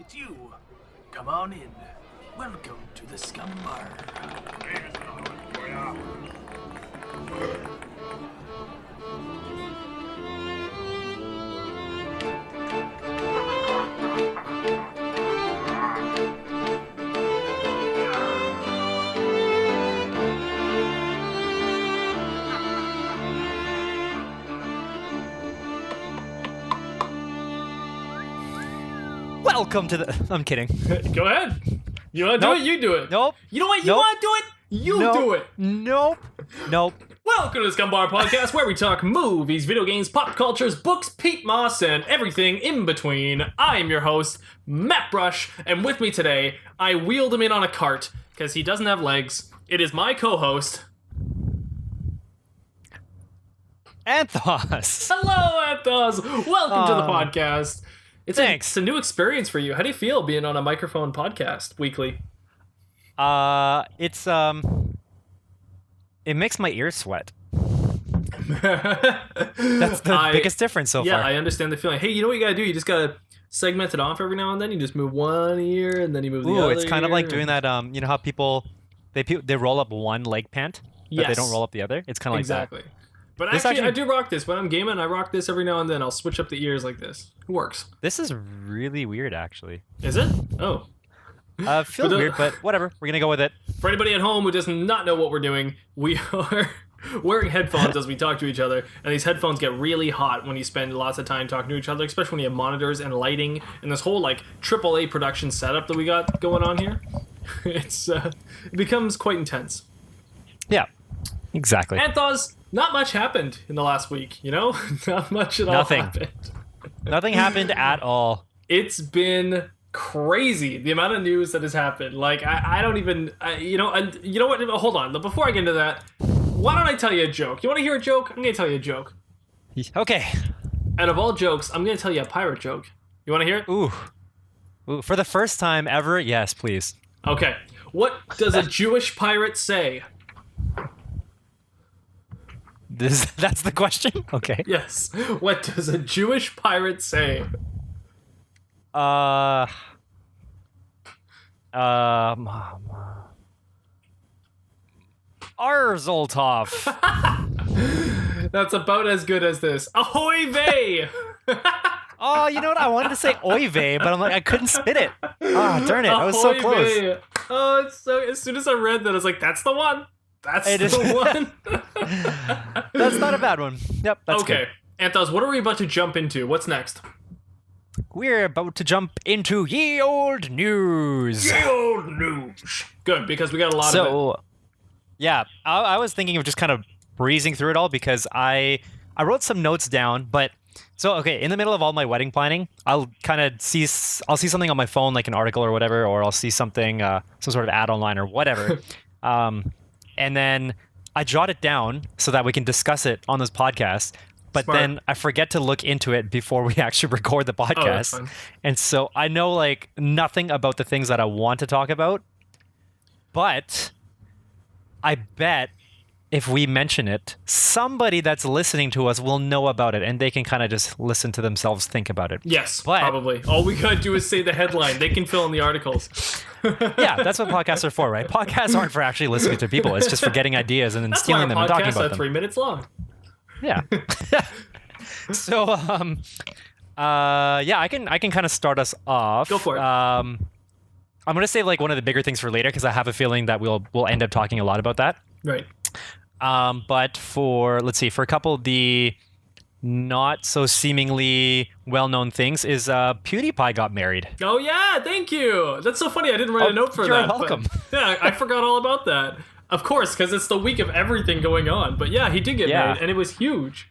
it's you. Come on in. Welcome to the Scumm Bar. Welcome to the... I'm kidding. Go ahead. You want to do it? You do it. Nope. You know what? You want to do it? You do it. Nope. Welcome to the Scumm Bar Podcast, where we talk movies, video games, pop cultures, books, Pete Moss, and everything in between. I am your host, Mattbrush, and with me today, I wheeled him in on a cart, because he doesn't have legs. It is my co-host... Anth0z. Hello, Anth0z. Welcome to the podcast. Thanks. It's a new experience for you. How do you feel being on a microphone podcast weekly? It makes my ears sweat. That's the biggest difference so far. Yeah, I understand the feeling. Hey, you know what you gotta do? You just gotta segment it off every now and then. You just move one ear and then you move the other. It's kind of like doing that. You know how people they roll up one leg pant, but they don't roll up the other. It's kind of like exactly. that. But actually, I do rock this. When I'm gaming, I rock this every now and then. I'll switch up the ears like this. It works. This is really weird, actually. Is it? Oh. Feels weird, but whatever. We're gonna go with it. For anybody at home who does not know what we're doing, we are wearing headphones as we talk to each other, and these headphones get really hot when you spend lots of time talking to each other, especially when you have monitors and lighting and this whole like AAA production setup that we got going on here. It becomes quite intense. Yeah, exactly. Anth0z, not much happened in the last week, you know? Not much at all happened. Nothing happened at all. It's been crazy, the amount of news that has happened. Like, I don't even... you know what? Hold on. Before I get into that, why don't I tell you a joke? You want to hear a joke? I'm going to tell you a joke. Okay. And of all jokes, I'm going to tell you a pirate joke. You want to hear it? Ooh. For the first time ever, yes, please. Okay. What does a Jewish pirate say? That's the question? Okay. Yes. What does a Jewish pirate say? Arzoltov. That's about as good as this. Ahoy vey! Oh, you know what? I wanted to say oy vey, but I'm like, I couldn't spit it. Ah, darn it. I was so close. Vey. Oh, it's so... As soon as I read that, I was like, that's the one. That's the one. That's not a bad one. Yep, that's okay. Good. Anth0z, what are we about to jump into? What's next? We're about to jump into ye old news. Ye old news. Good, because we got a lot of it. Yeah, I was thinking of just kind of breezing through it all because I wrote some notes down, but okay, in the middle of all my wedding planning, I'll see something on my phone, like an article or whatever, or I'll see something, some sort of ad online or whatever. And then I jot it down so that we can discuss it on this podcast. But Smart. Then I forget to look into it before we actually record the podcast. Oh, that's fine. And so I know like nothing about the things that I want to talk about. But I bet if we mention it, somebody that's listening to us will know about it and they can kind of just listen to themselves think about it. Yes, probably. All we gotta do is say the headline. They can fill in the articles. Yeah, that's what podcasts are for, right? Podcasts aren't for actually listening to people. It's just for getting ideas and then stealing them and talking about them. 3 minutes long. Yeah. So, I can kind of start us off. Go for it. I'm gonna save like one of the bigger things for later because I have a feeling that we'll end up talking a lot about that. Right. But for a couple of the not so seemingly well-known things is PewDiePie got married. Oh yeah, thank you. That's so funny. I didn't write a note for you're that. Welcome. Yeah, I forgot all about that. Of course, because it's the week of everything going on. But yeah, he did get married, and it was huge.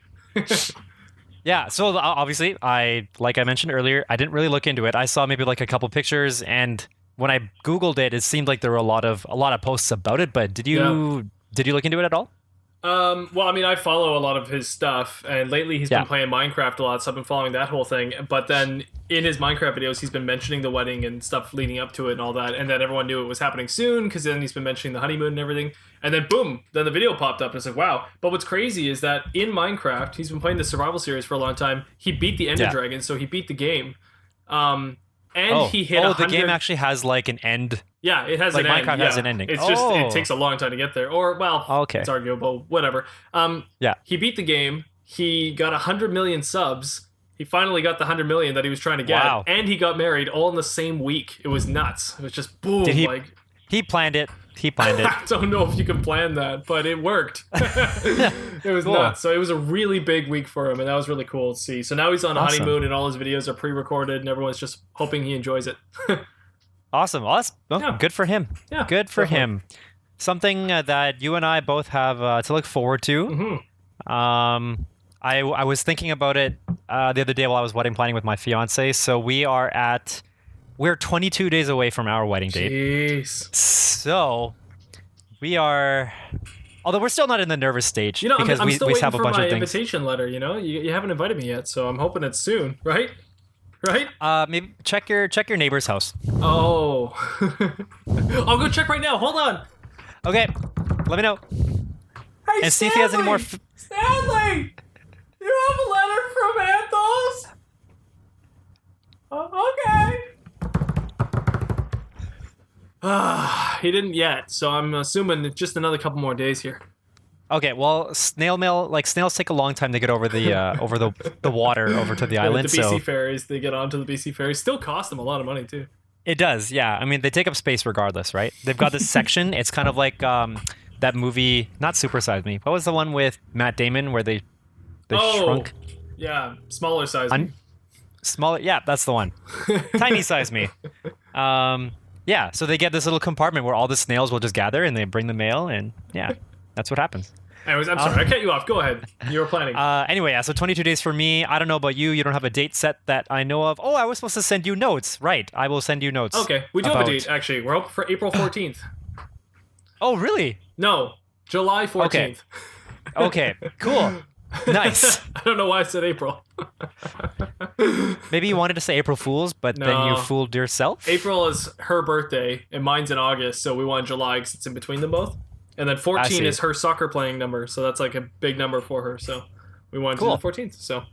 Yeah, so obviously, like I mentioned earlier, I didn't really look into it. I saw maybe like a couple pictures, and when I Googled it, it seemed like there were a lot of posts about it. But did you look into it at all? Well, I mean, I follow a lot of his stuff, and lately he's been playing Minecraft a lot, so I've been following that whole thing. But then in his Minecraft videos, he's been mentioning the wedding and stuff leading up to it and all that, and then everyone knew it was happening soon, because then he's been mentioning the honeymoon and everything. And then boom, then the video popped up, and it's like, wow. But what's crazy is that in Minecraft, he's been playing the survival series for a long time. He beat the Ender Dragon, so he beat the game. And he hit 100... the game actually has like an end. Yeah, it has like an Minecraft end. has an ending. It's just it takes a long time to get there. Or it's arguable. Whatever. He beat the game. He got 100 million subs. He finally got the 100 million that he was trying to get, and he got married all in the same week. It was nuts. It was just boom. He planned it. I don't know if you can plan that, but it worked. It was nuts. So it was a really big week for him, and that was really cool to see. So now he's on a honeymoon, and all his videos are pre-recorded, and everyone's just hoping he enjoys it. Awesome. Well, good for him. Yeah, good for him. Something that you and I both have to look forward to. Mm-hmm. I was thinking about it the other day while I was wedding planning with my fiance. So we're 22 days away from our wedding date. Jeez. So we are, although we're still not in the nervous stage, because I'm still waiting for my invitation letter. You haven't invited me yet, so I'm hoping it's soon, right? Maybe check your neighbor's house. Oh, I'll go check right now. Hold on. Okay, let me know. Hey, and see if he has any more. Stanley, you have a letter from Anth0z? Okay. He didn't yet, so I'm assuming it's just another couple more days here. Okay, well, snails take a long time to get over the over the water over to the island. The BC ferries, they get onto the BC ferries. Still cost them a lot of money too. It does, yeah. I mean, they take up space regardless, right? They've got this section. It's kind of like that movie, not Super Size Me. What was the one with Matt Damon where they shrunk? Yeah, smaller size me. Smaller, yeah, that's the one. Tiny Size Me. Yeah, so they get this little compartment where all the snails will just gather and they bring the mail, and yeah, that's what happens. Anyways, I'm sorry, I cut you off. Go ahead. You were planning. Anyway, yeah, so 22 days for me. I don't know about you. You don't have a date set that I know of. Oh, I was supposed to send you notes. Right, I will send you notes. Okay, we do have a date, actually. We're hoping for April 14th. Oh, really? No, July 14th. Okay, cool. Nice. I don't know why I said April. Maybe you wanted to say April Fool's, but then you fooled yourself? April is her birthday, and mine's in August, so we want July because it's in between them both. And then 14 is her soccer playing number, so that's like a big number for her. So we wanted to do the 14th. So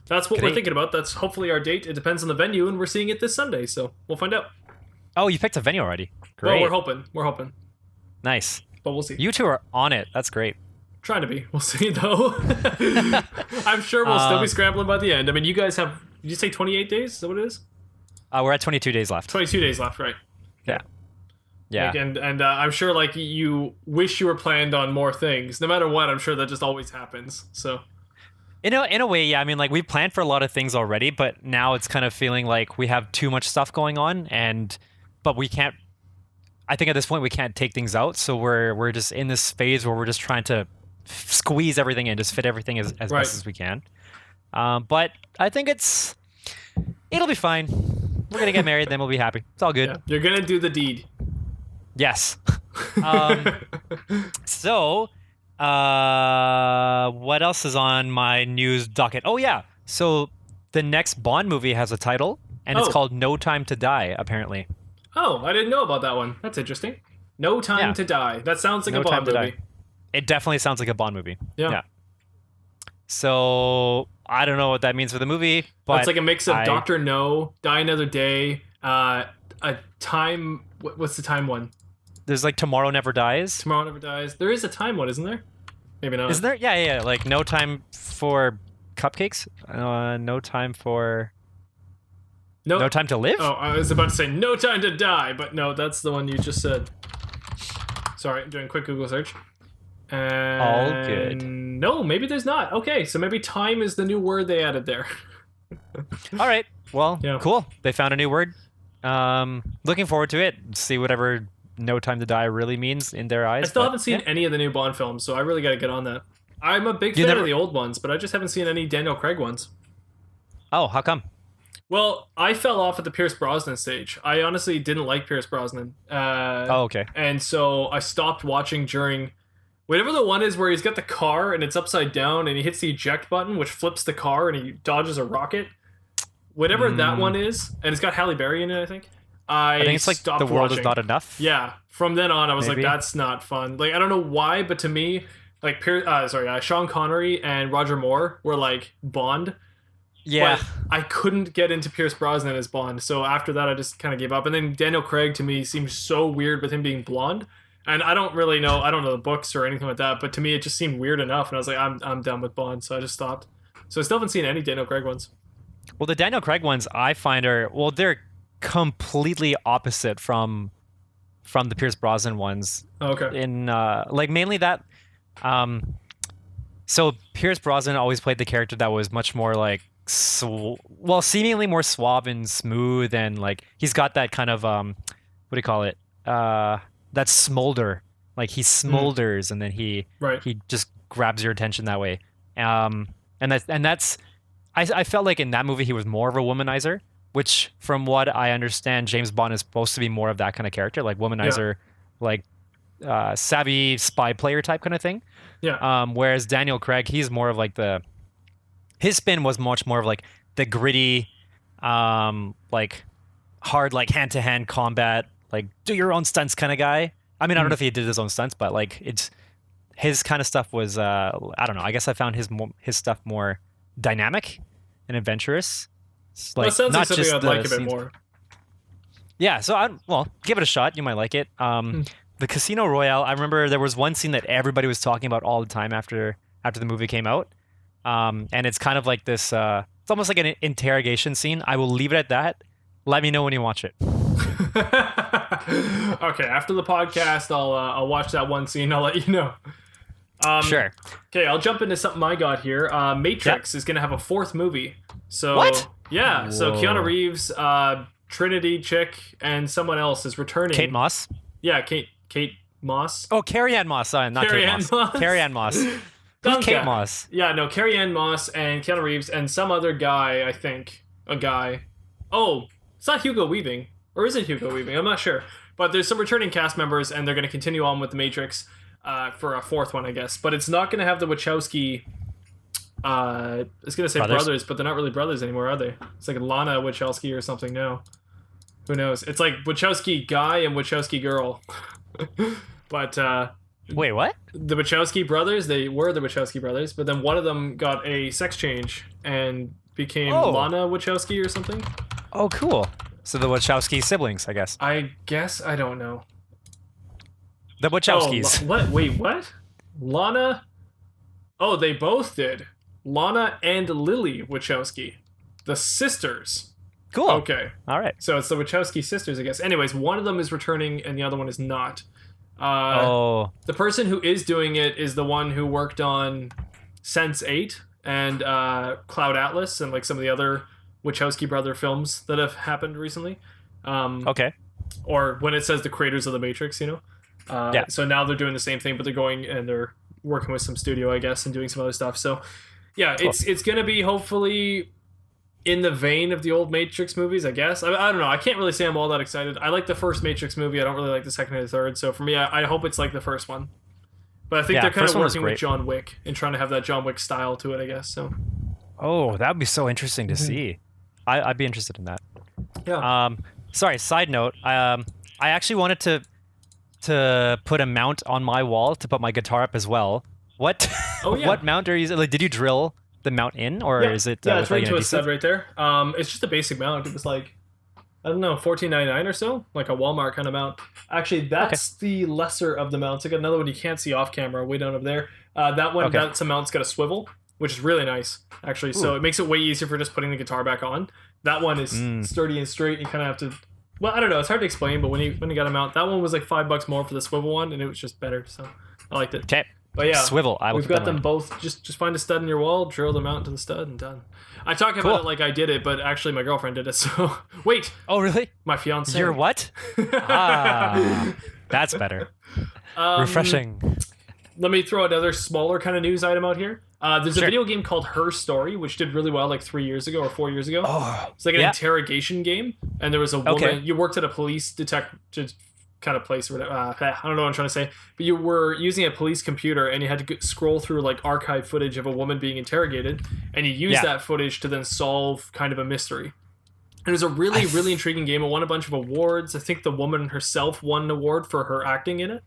that's what we're thinking about. That's hopefully our date. It depends on the venue, and we're seeing it this Sunday, so we'll find out. Oh, you picked a venue already. Great. Well, we're hoping. Nice. But we'll see. You two are on it. That's great. Trying to be. We'll see, though. I'm sure we'll still be scrambling by the end. I mean, you guys have, did you say 28 days? Is that what it is? We're at 22 days left. 22 days left, right. Yeah. Yeah. And I'm sure, like, you wish you were planned on more things. No matter what, I'm sure that just always happens. So, in a way, yeah. I mean, like, we planned for a lot of things already, but now it's kind of feeling like we have too much stuff going on, but we can't. I think at this point we can't take things out, so we're just in this phase where we're just trying to squeeze everything in, just fit everything as best as we can. But I think it'll be fine. We're gonna get married, then we'll be happy. It's all good. Yeah. You're gonna do the deed. Yes. So, what else is on my news docket? Oh yeah. So the next Bond movie has a title, and it's called No Time to Die, apparently. Oh, I didn't know about that one. That's interesting. No Time to Die. That sounds like a Bond movie. It definitely sounds like a Bond movie. Yeah. So I don't know what that means for the movie, but it's like a mix of Dr. No, Die Another Day, a time. What's the time one? There's like Tomorrow Never Dies. Tomorrow Never Dies. There is a time one, isn't there? Maybe not. Isn't there? Yeah. Like No Time for Cupcakes. No Time for. No Time to Live? Oh, I was about to say No Time to Die, but no, that's the one you just said. Sorry, I'm doing a quick Google search. And all good. No, maybe there's not. Okay, so maybe time is the new word they added there. All right. Well, cool. They found a new word. Looking forward to it. See whatever No Time to Die really means in their eyes. I still haven't seen any of the new Bond films, so I really got to get on that. I'm a big fan of the old ones, but I just haven't seen any Daniel Craig ones. Oh, how come? Well, I fell off at the Pierce Brosnan stage. I honestly didn't like Pierce Brosnan. Okay. And so I stopped watching during whatever the one is where he's got the car and it's upside down and he hits the eject button, which flips the car and he dodges a rocket. Whatever that one is, and it's got Halle Berry in it, I think. I think it's like The World Is Not Enough. Yeah. From then on, I was like, that's not fun. Like, I don't know why, but to me, like, Sean Connery and Roger Moore were like Bond. Yeah. But I couldn't get into Pierce Brosnan as Bond, so after that I just kind of gave up. And then Daniel Craig to me seems so weird with him being blonde. And I don't know the books or anything like that, but to me it just seemed weird enough, and I was like, I'm done with Bond, so I just stopped. So I still haven't seen any Daniel Craig ones. Well, the Daniel Craig ones I find they're completely opposite from the Pierce Brosnan ones. Okay. In mainly that. So Pierce Brosnan always played the character that was much more like seemingly more suave and smooth, and like he's got that kind of what do you call it? That smolder. Like he smolders and then he just grabs your attention that way. And that's I felt like in that movie he was more of a womanizer, which from what I understand James Bond is supposed to be more of that kind of character, like womanizer, like savvy spy player type kind of thing. Yeah. Whereas Daniel Craig, he's more of like his spin was much more of like the gritty, like hard, like hand to hand combat, like do your own stunts kind of guy. I mean, I don't know if he did his own stunts, but like it's his kind of stuff was I don't know. I guess I found his stuff more dynamic and adventurous. It's like, that sounds like something I'd like a bit more. Yeah, so give it a shot. You might like it. The Casino Royale, I remember there was one scene that everybody was talking about all the time after the movie came out. And it's kind of like this, it's almost like an interrogation scene. I will leave it at that. Let me know when you watch it. Okay, after the podcast, I'll watch that one scene. I'll let you know. Sure. Okay, I'll jump into something I got here. Matrix is going to have a fourth movie. So what? Yeah. Whoa. So Keanu Reeves, Trinity chick, and someone else is returning. Kate Moss. Yeah, Kate Moss. Oh, Carrie-Anne Moss. Not Carrie-Anne Kate Moss. Carrie-Anne Moss. Who's Kate Moss? Yeah, no, Carrie-Anne Moss and Keanu Reeves and some other guy. I think a guy. Oh, it's not Hugo Weaving, or is it Hugo Weaving? I'm not sure. But there's some returning cast members, and they're going to continue on with the Matrix for a fourth one, I guess. But it's not going to have the Wachowski. I was going to say brothers, but they're not really brothers anymore, are they? It's like Lana Wachowski or something now. Who knows? It's like Wachowski guy and Wachowski girl. But wait, what? The Wachowski brothers, they were the Wachowski brothers, but then one of them got a sex change and became Lana Wachowski or something. Oh, cool. So the Wachowski siblings, I guess. I don't know. The Wachowskis. What? Wait, what? Lana? Oh, they both did. Lana and Lily Wachowski. The sisters. Cool. Okay. All right. So it's the Wachowski sisters, I guess. Anyways, one of them is returning and the other one is not. The person who is doing it is the one who worked on Sense8 and Cloud Atlas and like some of the other Wachowski brother films that have happened recently. Okay. Or when it says the creators of the Matrix, you know? Yeah. So now they're doing the same thing, but they're going and they're working with some studio, I guess, and doing some other stuff. So yeah, cool. It's going to be hopefully in the vein of the old Matrix movies, I guess. I don't know. I can't really say I'm all that excited. I like the first Matrix movie. I don't really like the second and the third. So for me, I hope it's like the first one. But I think they're kind of working with John Wick and trying to have that John Wick style to it, I guess. So. Oh, that would be so interesting to see. I'd be interested in that. Yeah. Sorry, side note. I actually wanted to put a mount on my wall to put my guitar up as well. What? Oh, yeah. What mount are you using? Like, did you drill the mount in, or is it? Yeah, it's right to a stud right there. It's just a basic mount. It was like, I don't know, $14.99 or so, like a Walmart kind of mount. Actually, that's the lesser of the mounts. I got another one you can't see off camera, way down over there. That one, that's a mount's got a swivel, which is really nice, actually. Ooh. So it makes it way easier for just putting the guitar back on. That one is sturdy and straight. You kind of have to. Well, I don't know. It's hard to explain, but when you got a mount, that one was like $5 more for the swivel one, and it was just better. So I liked it. Okay. But yeah, swivel. We've got them both. Just find a stud in your wall, drill them out into the stud, and done. I talk about it like I did it, but actually my girlfriend did it. So wait. Oh really? My fiance. Your what? That's better. Refreshing. Let me throw another smaller kind of news item out here. There's a video game called Her Story, which did really well like 3 years ago or 4 years ago. Oh, it's like an interrogation game, and there was a woman. You worked at a police detective kind of place or whatever. I don't know what I'm trying to say, but you were using a police computer and you had to scroll through like archive footage of a woman being interrogated, and you used that footage to then solve kind of a mystery. It was a really, really intriguing game. It won a bunch of awards. I think the woman herself won an award for her acting in it.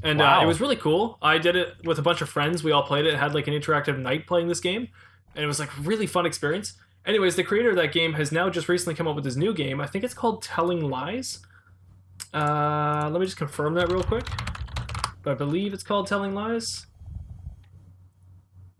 And it was really cool. I did it with a bunch of friends. We all played it. It had like an interactive night playing this game. And it was like a really fun experience. Anyways, the creator of that game has now just recently come up with his new game. I think it's called Telling Lies. Let me just confirm that real quick. But I believe it's called Telling Lies.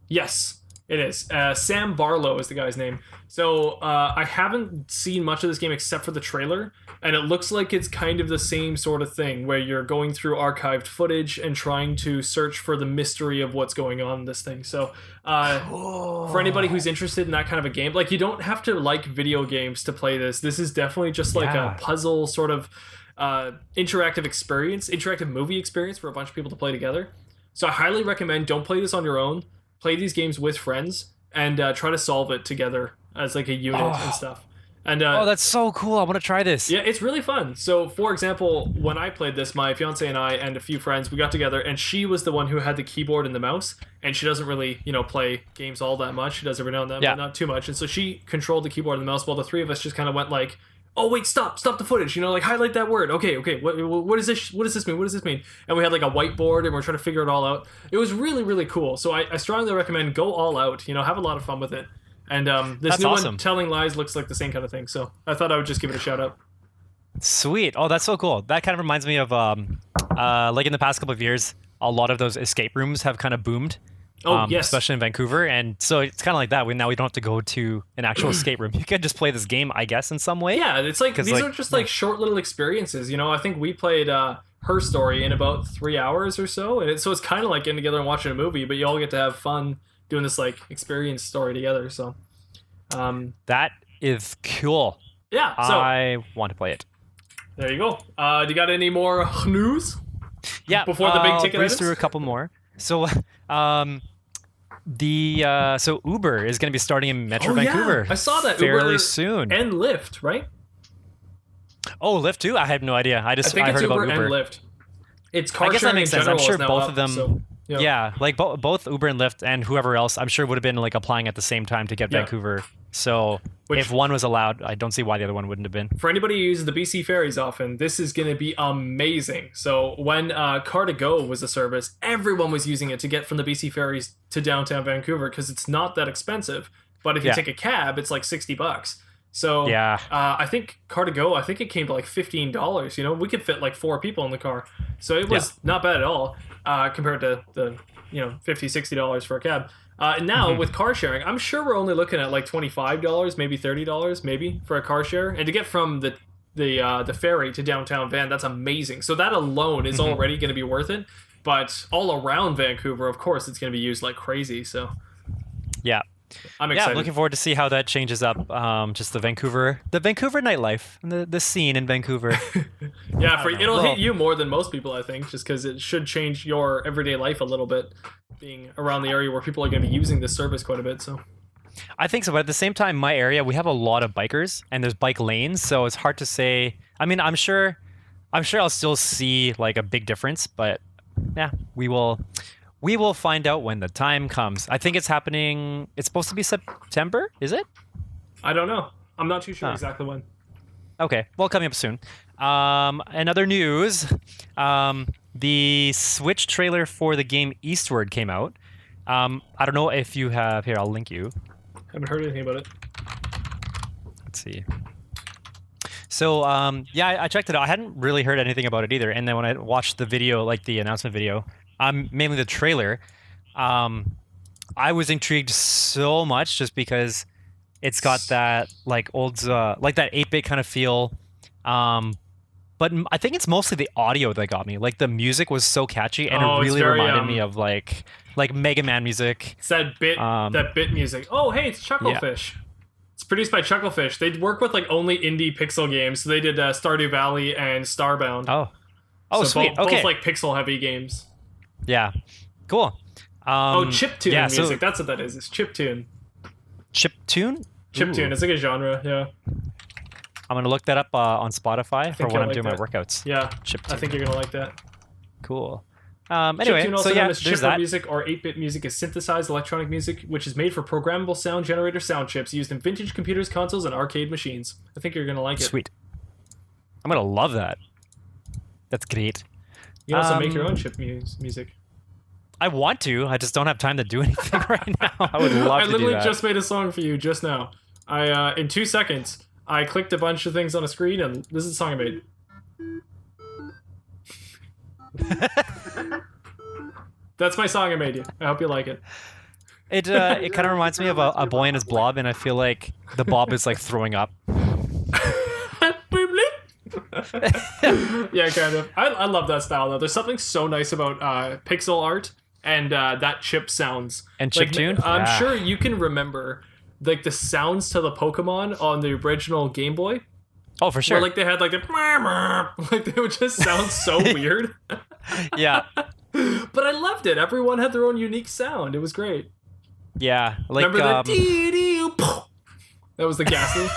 Yes, it is. Sam Barlow is the guy's name. So I haven't seen much of this game except for the trailer, and it looks like it's kind of the same sort of thing where you're going through archived footage and trying to search for the mystery of what's going on in this thing. So for anybody who's interested in that kind of a game, like, you don't have to like video games to play this. This is definitely just like a puzzle sort of interactive movie experience for a bunch of people to play together. So I highly recommend, don't play this on your own. Play these games with friends and try to solve it together as like a unit and stuff. And that's so cool. I want to try this. Yeah, it's really fun. So, for example, when I played this, my fiance and I and a few friends, we got together, and she was the one who had the keyboard and the mouse, and she doesn't really, play games all that much. She does every now and then, but not too much. And so she controlled the keyboard and the mouse while the three of us just kind of went like, oh wait, stop the footage, like highlight that word. Okay, what is this? What does this mean? And we had like a whiteboard and we're trying to figure it all out. It was really, really cool. So I strongly recommend go all out, have a lot of fun with it. And this new one, Telling Lies, looks like the same kind of thing. So I thought I would just give it a shout out. Sweet. Oh, that's so cool. That kind of reminds me of like in the past couple of years, a lot of those escape rooms have kind of boomed. Oh, yes. Especially in Vancouver. And so it's kind of like that. Now we don't have to go to an actual escape room. You can just play this game, I guess, in some way. Yeah, it's like, these are just like short little experiences. I think we played Her Story in about 3 hours or so. And so it's kind of like getting together and watching a movie, but you all get to have fun doing this like experience story together. So that is cool. Yeah. So I want to play it. There you go. Do you got any more news? Yeah. Before the big ticket items? Through a couple more. So so Uber is going to be starting in Metro Vancouver. Yeah. I saw that fairly Uber soon. And Lyft, right? Oh, Lyft too? I have no idea. I think heard it's about Uber and Lyft. It's car I guess that sharing makes in sense. I'm general sure is now both up, of them. so, yeah, like both Uber and Lyft and whoever else, I'm sure would have been like applying at the same time to get Vancouver. So if one was allowed, I don't see why the other one wouldn't have been. For anybody who uses the BC ferries often, this is going to be amazing. So when Car2Go was a service, everyone was using it to get from the BC ferries to downtown Vancouver because it's not that expensive. But if you take a cab, it's like $60. So I think Car2Go, I think it came to like $15. We could fit like 4 people in the car. So it was not bad at all compared to the $50-$60 for a cab. And now with car sharing, I'm sure we're only looking at like $25, maybe $30, maybe for a car share. And to get from the ferry to downtown Van, that's amazing. So that alone is already going to be worth it. But all around Vancouver, of course, it's going to be used like crazy. So yeah. I'm excited. Yeah, looking forward to see how that changes up. Just the Vancouver nightlife, and the scene in Vancouver. Yeah, it'll hit you more than most people, I think, just because it should change your everyday life a little bit, being around the area where people are going to be using this service quite a bit. So, I think so, but at the same time, my area we have a lot of bikers, and there's bike lanes, so it's hard to say. I mean, I'm sure I'll still see like a big difference, but yeah, we will find out when the time comes. I think it's happening. It's supposed to be September, is it? I don't know. I'm not too sure exactly when. Okay, well, coming up soon. In other news, the Switch trailer for the game Eastward came out. I don't know if you have. Here, I'll link you. Haven't heard anything about it. Let's see. So, I checked it out. I hadn't really heard anything about it either. And then when I watched the video, like the announcement video, mainly the trailer, I was intrigued so much just because it's got that like old, like that 8-bit kind of feel. But I think it's mostly the audio that got me. Like the music was so catchy, and it really reminded me of like Mega Man music. It's that bit music. Oh, hey, it's Chucklefish. Yeah. It's produced by Chucklefish. They work with like only indie pixel games. So they did Stardew Valley and Starbound. Oh, so sweet. Both like pixel heavy games. Yeah, cool. Chiptune music. That's what that is. It's chiptune. Chiptune? Chiptune. It's like a genre. Yeah. I'm gonna look that up on Spotify for when I'm doing my workouts. Yeah. Chiptune. I think you're gonna like that. Cool. Anyway, chiptune also known as there's chipper that. music, or 8-bit music, is synthesized electronic music which is made for programmable sound generator sound chips used in vintage computers, consoles, and arcade machines. I think you're gonna like it. Sweet. I'm gonna love that. That's great. You can also make your own chip music. I want to. I just don't have time to do anything right now. I would love to do that. I literally just made a song for you just now. I in 2 seconds, I clicked a bunch of things on a screen, and this is the song I made. That's my song I made you. I hope you like it. It kind of reminds me of a boy and his blob, and I feel like the blob is like throwing up. Yeah, kind of. I love that style though. There's something so nice about pixel art and that chip sounds and chiptune. I'm sure you can remember like the sounds to the Pokemon on the original Game Boy. Oh, for sure. Where, like they had like like they would just sound so weird. Yeah. But I loved it. Everyone had their own unique sound. It was great. Yeah, like remember the that was the ghastly.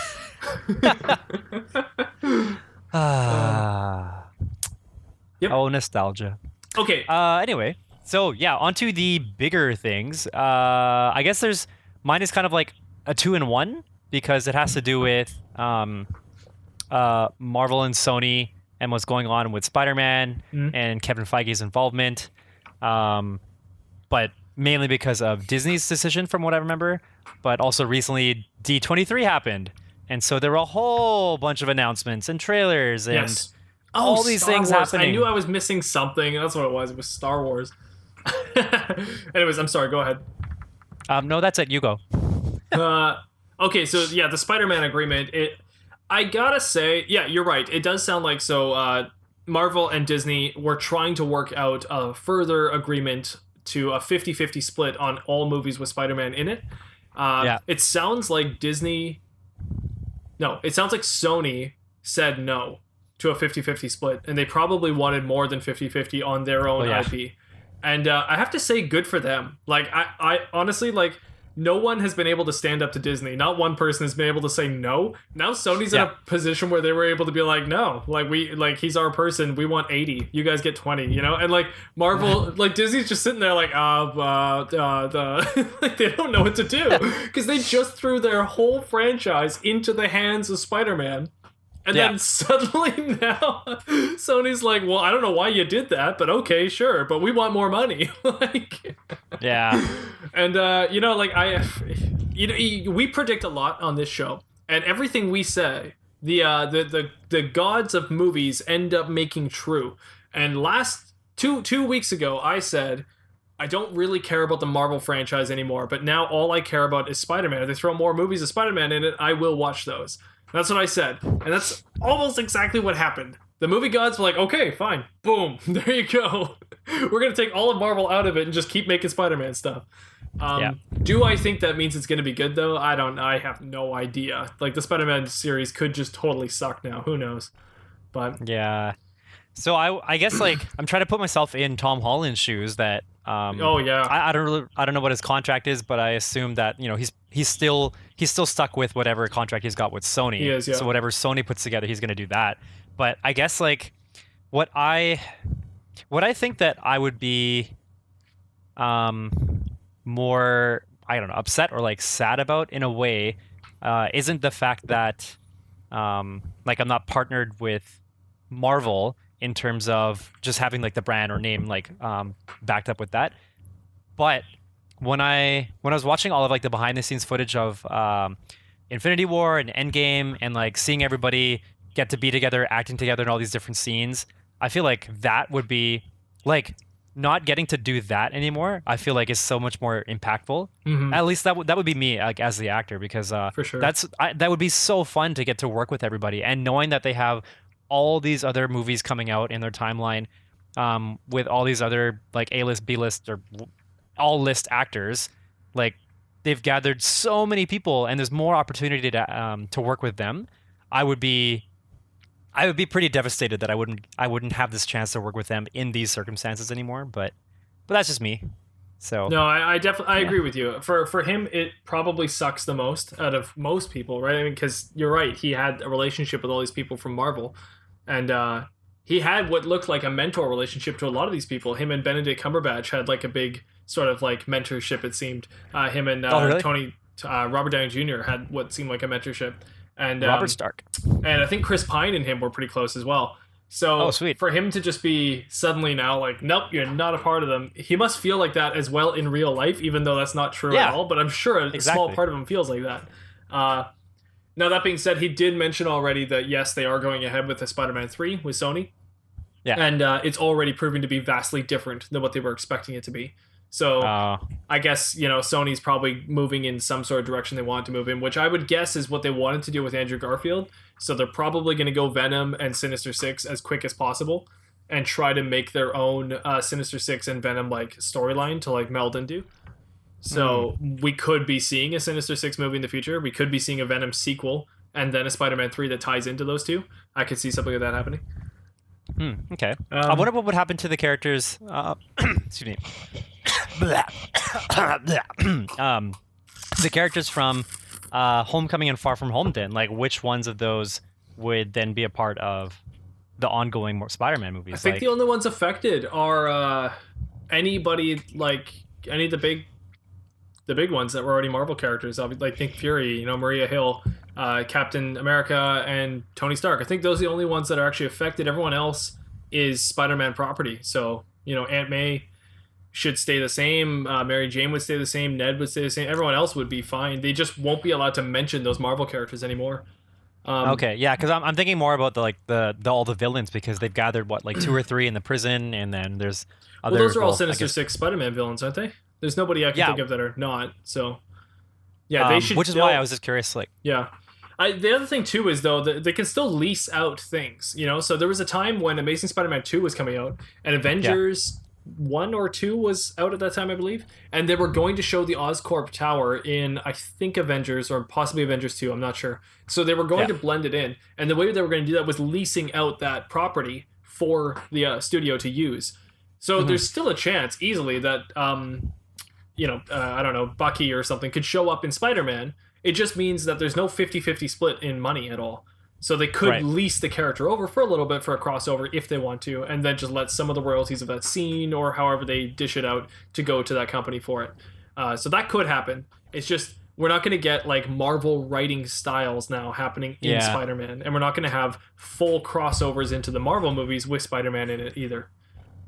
Yep. Oh, nostalgia. Okay. Anyway, so yeah, onto the bigger things. I guess mine is kind of like a 2-in-1 because it has to do with Marvel and Sony and what's going on with Spider-Man and Kevin Feige's involvement. But mainly because of Disney's decision, from what I remember. But also recently, D23 happened. And so there were a whole bunch of announcements and trailers and all these Star things Wars. happening. I knew I was missing something. That's what it was. It was Star Wars. Anyways, I'm sorry. Go ahead. No, that's it. You go. Okay, so yeah, the Spider-Man agreement. I gotta say, yeah, you're right. It does sound like Marvel and Disney were trying to work out a further agreement to a 50-50 split on all movies with Spider-Man in it. It sounds like Disney... No, it sounds like Sony said no to a 50-50 split, and they probably wanted more than 50-50 on their own IP. And I have to say, good for them. Like, I honestly, like... No one has been able to stand up to Disney. Not one person has been able to say no. Now Sony's in a position where they were able to be like, no, he's our person. We want 80. You guys get 20, you know? And like Marvel, like Disney's just sitting there like, like they don't know what to do because they just threw their whole franchise into the hands of Spider-Man. And then suddenly now Sony's like, well, I don't know why you did that, but okay, sure. But we want more money. And, we predict a lot on this show. And everything we say, the gods of movies end up making true. And last two weeks ago, I said, I don't really care about the Marvel franchise anymore. But now all I care about is Spider-Man. If they throw more movies of Spider-Man in it, I will watch those. That's what I said. And that's almost exactly what happened. The movie gods were like, okay, fine. Boom. There you go. We're going to take all of Marvel out of it and just keep making Spider-Man stuff. Do I think that means it's going to be good, though? I have no idea. Like, the Spider-Man series could just totally suck now. Who knows? But yeah. So I guess, like, I'm trying to put myself in Tom Holland's shoes that... I don't know what his contract is, but I assume that, you know, he's still stuck with whatever contract he's got with Sony. He is, yeah. So whatever Sony puts together, he's going to do that. But I guess like what I think that I would be more, I don't know, upset or like sad about in a way isn't the fact that like I'm not partnered with Marvel in terms of just having like the brand or name like backed up with that. But when I was watching all of like the behind the scenes footage of Infinity War and Endgame and like seeing everybody get to be together, acting together in all these different scenes, I feel like that would be like not getting to do that anymore. I feel like is so much more impactful. Mm-hmm. At least that would be me like as the actor, because for sure that would be so fun to get to work with everybody and knowing that they have all these other movies coming out in their timeline with all these other like A-list, B-list, or all list actors. Like they've gathered so many people and there's more opportunity to work with them. I would be pretty devastated that I wouldn't have this chance to work with them in these circumstances anymore. But that's just me. So no, I definitely agree with you. For him, it probably sucks the most out of most people, right? I mean, because you're right, he had a relationship with all these people from Marvel, and he had what looked like a mentor relationship to a lot of these people. Him and Benedict Cumberbatch had like a big sort of like mentorship. It seemed him and really? Robert Downey Jr. had what seemed like a mentorship. And Robert Stark. And I think Chris Pine and him were pretty close as well. So sweet. For him to just be suddenly now like, nope, you're not a part of them. He must feel like that as well in real life, even though that's not true at all. But I'm sure a small part of him feels like that. Now, that being said, he did mention already that, yes, they are going ahead with the Spider-Man 3 with Sony. Yeah. And it's already proving to be vastly different than what they were expecting it to be. So I guess, Sony's probably moving in some sort of direction they want to move in, which I would guess is what they wanted to do with Andrew Garfield. So they're probably going to go Venom and Sinister Six as quick as possible and try to make their own Sinister Six and Venom storyline to meld into. So we could be seeing a Sinister Six movie in the future. We could be seeing a Venom sequel and then a Spider-Man 3 that ties into those two. I could see something like that happening. Okay. I wonder what would happen to the characters. Excuse me. The characters from Homecoming and Far From Home. Then, which ones of those would then be a part of the ongoing Spider-Man movies? I think the only ones affected are anybody any of the big ones that were already Marvel characters. Like Nick Fury, Maria Hill, Captain America, and Tony Stark. I think those are the only ones that are actually affected. Everyone else is Spider-Man property. So, Aunt May should stay the same. Mary Jane would stay the same. Ned would stay the same. Everyone else would be fine. They just won't be allowed to mention those Marvel characters anymore. Okay, yeah, because I'm thinking more about all the villains, because they've gathered 2 or 3 in the prison, and then there's other. Well, those are all Sinister Six Spider-Man villains, aren't they? There's nobody I can think of that are not. So, yeah, they should. Which is why I was just curious. Yeah, the other thing too is though that they can still lease out things. So there was a time when Amazing Spider-Man 2 was coming out, and Avengers 1 or 2 was out at that time, I believe, and they were going to show the Oscorp Tower in, I think, Avengers or possibly Avengers 2. I'm not sure. So they were going to blend it in, and the way they were going to do that was leasing out that property for the studio to use. So there's still a chance easily that I don't know, Bucky or something could show up in Spider-Man. It just means that there's no 50-50 split in money at all. So they could lease the character over for a little bit for a crossover if they want to, and then just let some of the royalties of that scene or however they dish it out to go to that company for it. So that could happen. It's just we're not going to get Marvel writing styles now happening in Spider-Man, and we're not going to have full crossovers into the Marvel movies with Spider-Man in it either.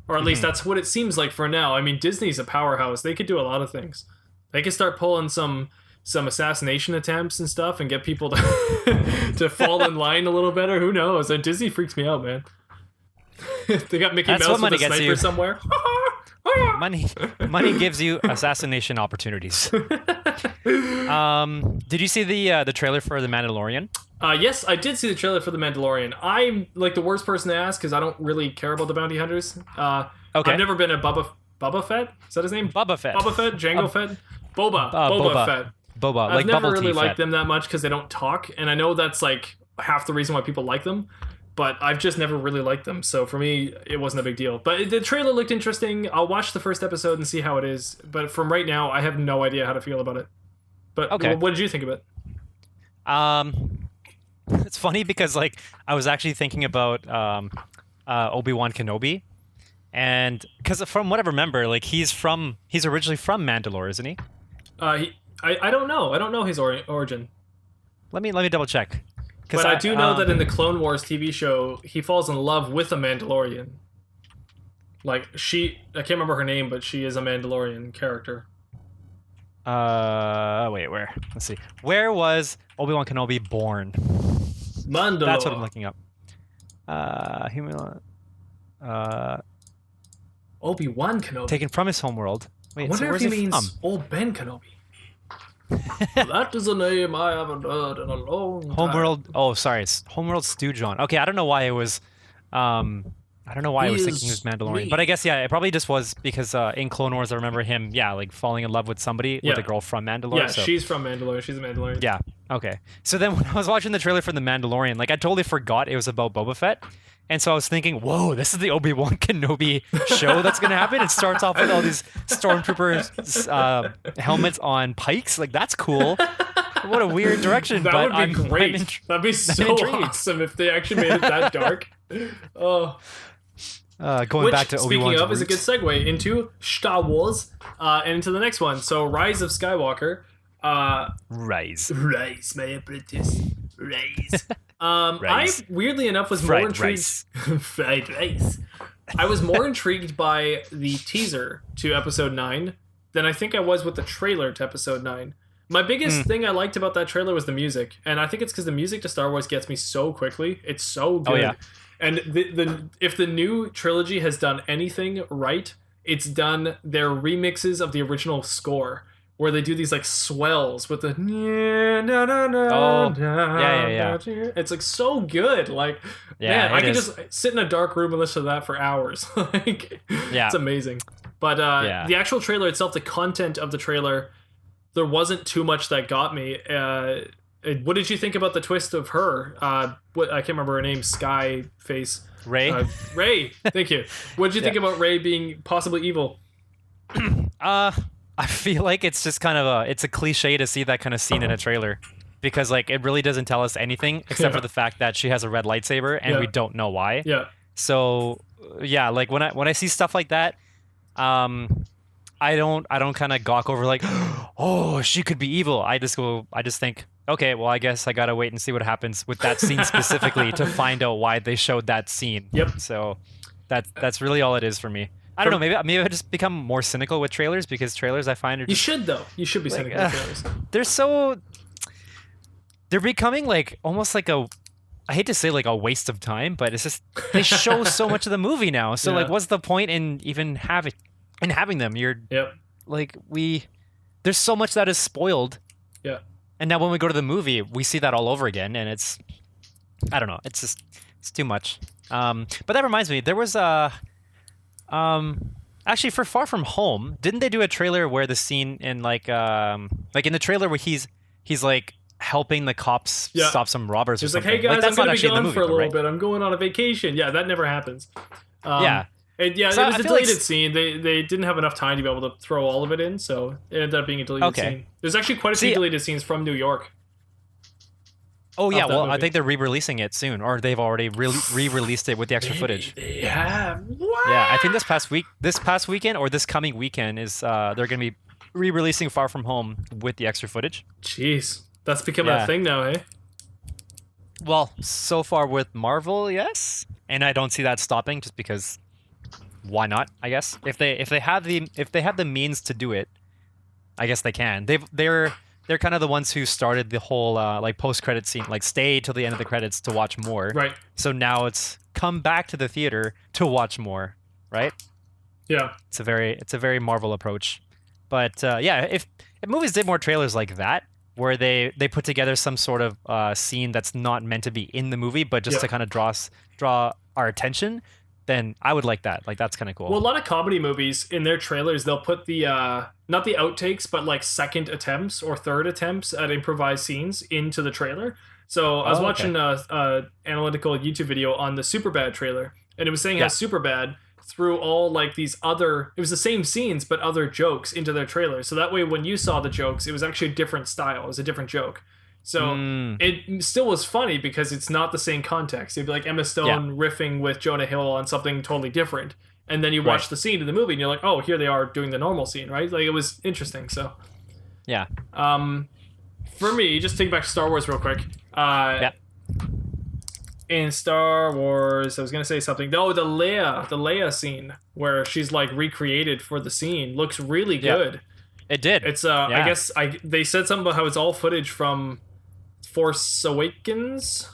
Or at least that's what it seems like for now. I mean, Disney's a powerhouse. They could do a lot of things. They could start pulling some assassination attempts and stuff and get people to to fall in line a little better. Who knows? Disney freaks me out, man. They got Mickey Mouse with a sniper somewhere. Money gives you assassination opportunities. Did you see the trailer for The Mandalorian? Yes, I did see the trailer for The Mandalorian. I'm the worst person to ask because I don't really care about the bounty hunters. Okay. I've never been a Boba Fett. Is that his name? Boba Fett. Boba Fett? Jango Fett? Boba Fett. Boba. I've never really liked them that much because they don't talk, and I know that's half the reason why people like them, but I've just never really liked them. So for me, it wasn't a big deal. But the trailer looked interesting. I'll watch the first episode and see how it is. But from right now, I have no idea how to feel about it. But what did you think of it? It's funny because I was actually thinking about Obi-Wan Kenobi, and because from what I remember, he's originally from Mandalore, isn't he? I don't know. I don't know his origin. Let me double check. But I do know that in the Clone Wars TV show, he falls in love with a Mandalorian. I can't remember her name, but she is a Mandalorian character. Wait, where? Let's see. Where was Obi-Wan Kenobi born? Mandalore. That's what I'm looking up. Obi-Wan Kenobi. Taken from his homeworld. Wait, I wonder if he means Old Ben Kenobi. That is a name I haven't heard in a long time. Homeworld. Oh, sorry. It's Homeworld Stew John. Okay, I don't know why it was. I don't know why I was thinking he was Mandalorian, but I guess it probably just was because in Clone Wars I remember him, falling in love with somebody, with a girl from Mandalore. Yeah, so. She's from Mandalore. She's a Mandalorian. Yeah. Okay. So then when I was watching the trailer for The Mandalorian, I totally forgot it was about Boba Fett. And so I was thinking, whoa, this is the Obi-Wan Kenobi show that's going to happen. It starts off with all these stormtroopers helmets on pikes. That's cool. What a weird direction. That would be great. That'd be so awesome if they actually made it that dark. Oh. Going back to Obi-Wan's speaking of, is a good segue into Star Wars and into the next one. So, Rise of Skywalker. Rise, my apprentice. Rise. I weirdly enough was more intrigued. Fried rice. I was more intrigued by the teaser to Episode 9 than I think I was with the trailer to Episode 9. My biggest thing I liked about that trailer was the music, and I think it's because the music to Star Wars gets me so quickly. It's so good. Oh, yeah. And if the new trilogy has done anything right, it's done their remixes of the original score, where they do these like swells with the yeah. It's like so good. Like, man, I can just sit in a dark room and listen to that for hours. Like, it's amazing. But the actual trailer itself, the content of the trailer, there wasn't too much that got me. What did you think about the twist of her? I can't remember her name. Sky Face. Rey. Rey. Thank you. What did you think about Rey being possibly evil? I feel like it's just kind of it's a cliche to see that kind of scene in a trailer, because like it really doesn't tell us anything except for the fact that she has a red lightsaber and we don't know why. Yeah. So yeah, like when I see stuff like that, I don't kind of gawk over like, oh, she could be evil. I just think, okay, well, I guess I gotta wait and see what happens with that scene specifically to find out why they showed that scene. Yep. So that's really all it is for me. I don't know. Maybe I just become more cynical with trailers, because trailers I find are just, you should though. You should be cynical with trailers. They're becoming like almost like I hate to say like a waste of time, but it's just they show so much of the movie now. So like, what's the point in even having them? There's so much that is spoiled. Yeah. And now when we go to the movie, we see that all over again, and I don't know, it's too much. But that reminds me, there was actually for Far From Home, didn't they do a trailer where the scene in like in the trailer where he's like helping the cops stop some robbers or something? He's like, hey guys, I'm going to be gone for a little bit. I'm going on a vacation. Yeah, that never happens. It was a deleted scene. They didn't have enough time to be able to throw all of it in, so it ended up being a deleted scene. There's actually quite a few deleted scenes from New York. Oh yeah, well, movie. I think they're re-releasing it soon, or they've already re-released it with the extra footage. Yeah. What? Yeah, I think this past weekend, or this coming weekend is they're going to be re-releasing Far From Home with the extra footage. Jeez, that's becoming a thing now, hey? Well, so far with Marvel, yes, and I don't see that stopping, just because. Why not? I guess if they have the means to do it, I guess they can. They're kind of the ones who started the whole like post-credit scene, like stay till the end of the credits to watch more. Right. So now it's come back to the theater to watch more. Right. Yeah. It's a very Marvel approach, but if movies did more trailers like that, where they put together some sort of scene that's not meant to be in the movie, but just to kind of draw our attention, then I would like that. Like, that's kind of cool. Well, a lot of comedy movies, in their trailers, they'll put the, not the outtakes, but like second attempts or third attempts at improvised scenes into the trailer. So I was watching a analytical YouTube video on the Superbad trailer, and it was saying how Superbad threw all like these other, it was the same scenes, but other jokes into their trailer. So that way, when you saw the jokes, it was actually a different style. It was a different joke. So it still was funny because it's not the same context. It'd be like Emma Stone riffing with Jonah Hill on something totally different. And then you watch the scene in the movie and you're like, oh, here they are doing the normal scene, right? Like, it was interesting. So, yeah. For me, just take back to Star Wars real quick. In Star Wars, I was going to say something. No, the Leia scene where she's like recreated for the scene looks really good. It did. It's I guess they said something about how it's all footage from Force Awakens.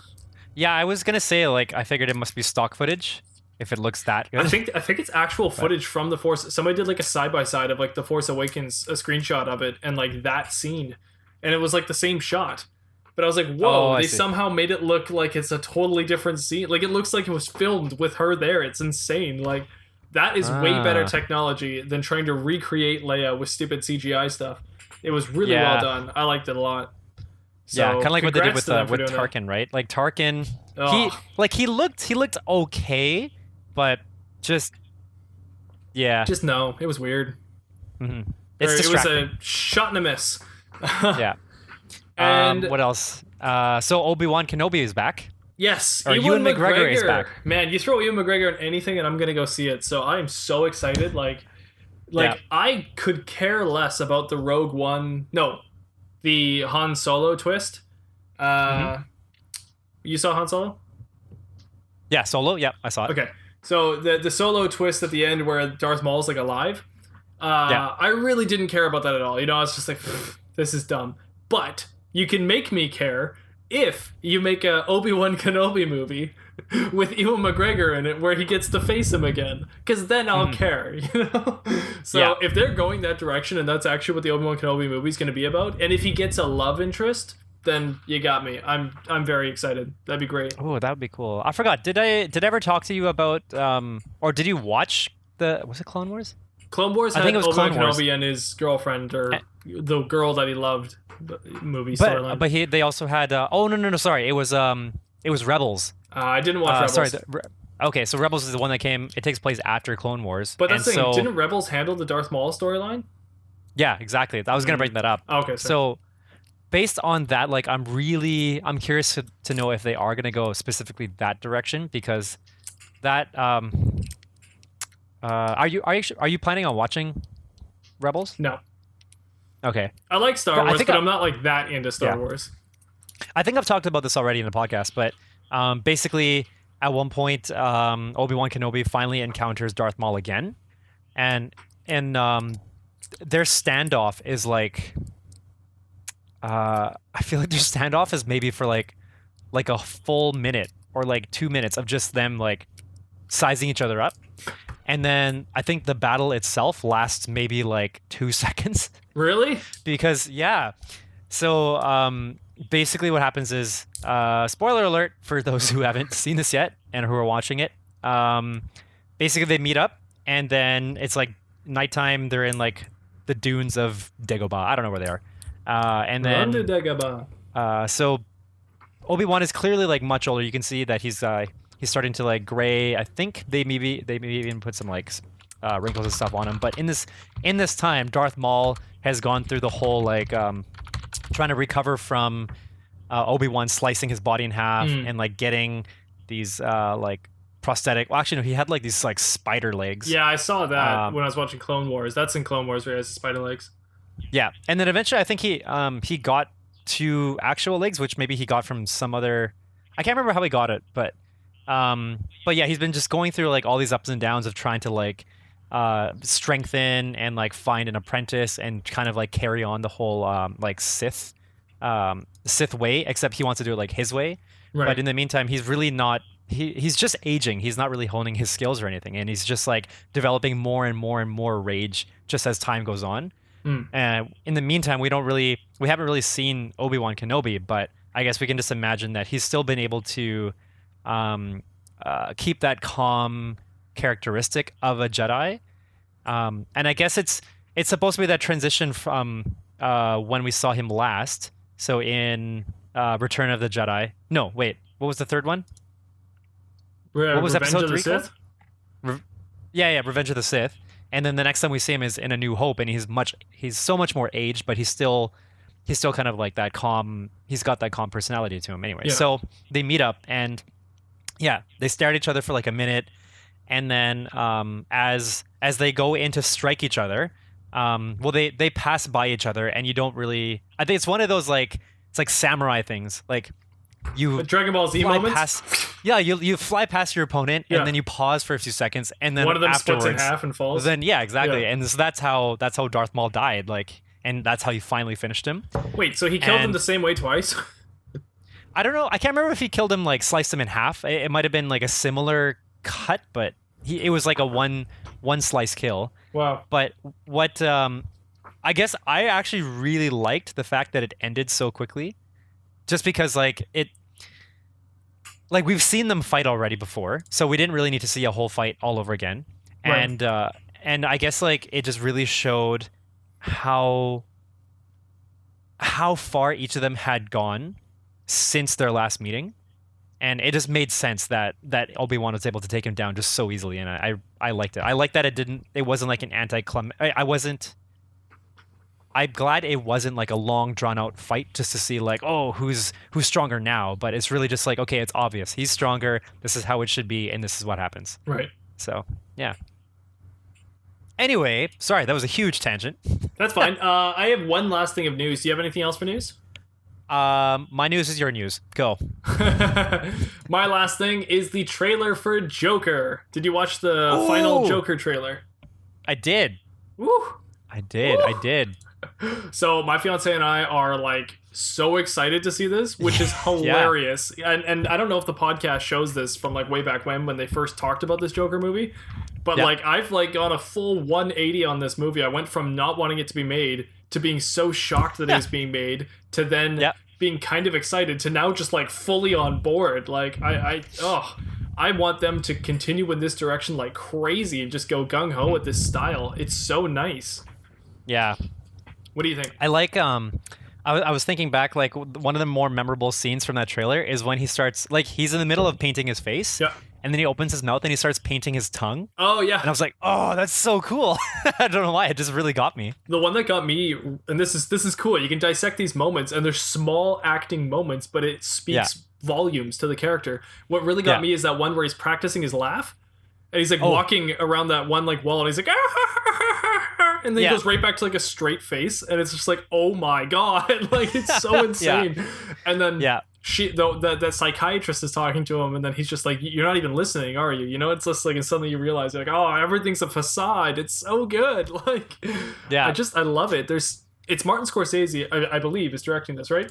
Yeah, I was gonna say, like, I figured it must be stock footage if it looks that good. I think it's actual footage from the Force. Somebody did like a side by side of like the Force Awakens, a screenshot of it, and like that scene, and it was like the same shot. But I was like, whoa! They somehow made it look like it's a totally different scene. Like, it looks like it was filmed with her there. It's insane. Like, that is way better technology than trying to recreate Leia with stupid CGI stuff. It was really well done. I liked it a lot. So, kind of like what they did with Tarkin, right? Like Tarkin, he looked okay, but just no, it was weird. Mm-hmm. It was a shot and a miss. Yeah. And what else? So Obi-Wan Kenobi is back. Yes, or Ewan McGregor is back. Man, you throw Ewan McGregor on anything, and I'm gonna go see it. So I am so excited. I could care less about the Rogue One. No. The Han Solo twist. You saw Han Solo? Yeah, Solo. Yeah, I saw it. Okay, so the Solo twist at the end where Darth Maul's like alive. I really didn't care about that at all. You know, I was just like, this is dumb. but you can make me care if you make a Obi-Wan Kenobi movie with Ewan McGregor in it where he gets to face him again, because then I'll care, you know? So if they're going that direction and that's actually what the Obi-Wan Kenobi movie is going to be about, and if he gets a love interest, then you got me. I'm very excited. That'd be great. Oh, that would be cool. I forgot. Did I ever talk to you about or did you watch was it Clone Wars? Clone Wars had Obi-Wan Kenobi and his girlfriend, or the girl that he loved, movie storyline. But they also had no, sorry. It was Rebels. I didn't watch Rebels. Okay, so Rebels is the one that came. It takes place after Clone Wars. But that's the thing. Didn't Rebels handle the Darth Maul storyline? Yeah, exactly. I was gonna bring that up. Okay. So based on that, like, I'm curious to know if they are gonna go specifically that direction, because that are you planning on watching Rebels? No. Okay. I like Star Wars, but I'm not like that into Star Wars. I think I've talked about this already in the podcast, but basically at one point Obi-Wan Kenobi finally encounters Darth Maul again, and their standoff is like I feel like their standoff is maybe for like a full minute or like 2 minutes of just them like sizing each other up, and then I think the battle itself lasts maybe like 2 seconds. Really? Because so basically what happens is, spoiler alert for those who haven't seen this yet and who are watching it, basically they meet up, and then it's like nighttime. They're in like the dunes of Dagobah. I don't know where they are. And then Dagobah. So Obi-Wan is clearly like much older. You can see that he's starting to like gray. I think they maybe even put some like wrinkles and stuff on him. But in this time, Darth Maul has gone through the whole like trying to recover from Obi-Wan slicing his body in half and like getting these like prosthetic. Well, actually, no, he had like these like spider legs. Yeah, I saw that when I was watching Clone Wars. That's in Clone Wars where he has the spider legs. Yeah, and then eventually I think he got 2 actual legs, which maybe he got from some other. I can't remember how he got it, but yeah, he's been just going through like all these ups and downs of trying to like strengthen and like find an apprentice and kind of like carry on the whole like Sith way, except he wants to do it like his way. Right. But in the meantime, he's really not. He's just aging. He's not really honing his skills or anything, and he's just like developing more and more and more rage just as time goes on. And in the meantime, we haven't really seen Obi-Wan Kenobi, but I guess we can just imagine that he's still been able to keep that calm characteristic of a Jedi. And I guess it's supposed to be that transition from when we saw him last. So in Return of the Jedi. No, wait. What was the third one? What was Revenge episode 3 of the Sith? Yeah, Revenge of the Sith. And then the next time we see him is in A New Hope, and he's so much more aged, but he's still kind of like that calm. He's got that calm personality to him anyway. Yeah. So they meet up, and yeah, they stare at each other for like a minute, and then as they go in to strike each other, they pass by each other, and you don't really. I think it's one of those like it's like samurai things, like. You Dragon Ball Z moments? You fly past your opponent, and then you pause for a few seconds, and then one of them afterwards, splits in half and falls. Then exactly. Yeah. And so that's how Darth Maul died, like, and that's how you finally finished him. Wait, so he killed him the same way twice? I don't know. I can't remember if he killed him like sliced him in half. It might have been like a similar cut, but it was like a one slice kill. Wow. But what I guess I actually really liked the fact that it ended so quickly. Just because, like, we've seen them fight already before, so we didn't really need to see a whole fight all over again. Right. And I guess, like, it just really showed how far each of them had gone since their last meeting, and it just made sense that Obi-Wan was able to take him down just so easily, and I liked it. I liked that it wasn't like an I'm glad it wasn't like a long drawn out fight just to see like, oh, who's stronger now, but it's really just like, okay, it's obvious. He's stronger. This is how it should be, and this is what happens. Right. So, yeah. Anyway, sorry, that was a huge tangent. That's fine. I have one last thing of news. Do you have anything else for news? My news is your news. Go. My last thing is the trailer for Joker. Did you watch the final Joker trailer? I did. Woo! I did. So my fiance and I are like so excited to see this, which is hilarious. And I don't know if the podcast shows this from like way back when they first talked about this Joker movie, but like I've like gone a full 180 on this movie. I went from not wanting it to be made to being so shocked that it was being made to then being kind of excited to now just like fully on board. Like I want them to continue in this direction like crazy and just go gung-ho with this style. It's so nice. Yeah. What do you think? I like I was thinking back, like one of the more memorable scenes from that trailer is when he starts, like he's in the middle of painting his face, and then he opens his mouth and he starts painting his tongue. Oh yeah. And I was like, oh, that's so cool. I don't know why, it just really got me. The one that got me, and this is cool, you can dissect these moments, and they're small acting moments, but it speaks volumes to the character. What really got me is that one where he's practicing his laugh, and he's like walking around that one like wall, and he's like and then he goes right back to like a straight face, and it's just like, oh my god, like it's so insane. And then that psychiatrist is talking to him, and then he's just like, you're not even listening, are you? You know, it's just like, and suddenly you realize like, oh, everything's a facade. It's so good. Like, I love it. It's Martin Scorsese, I believe, is directing this, right?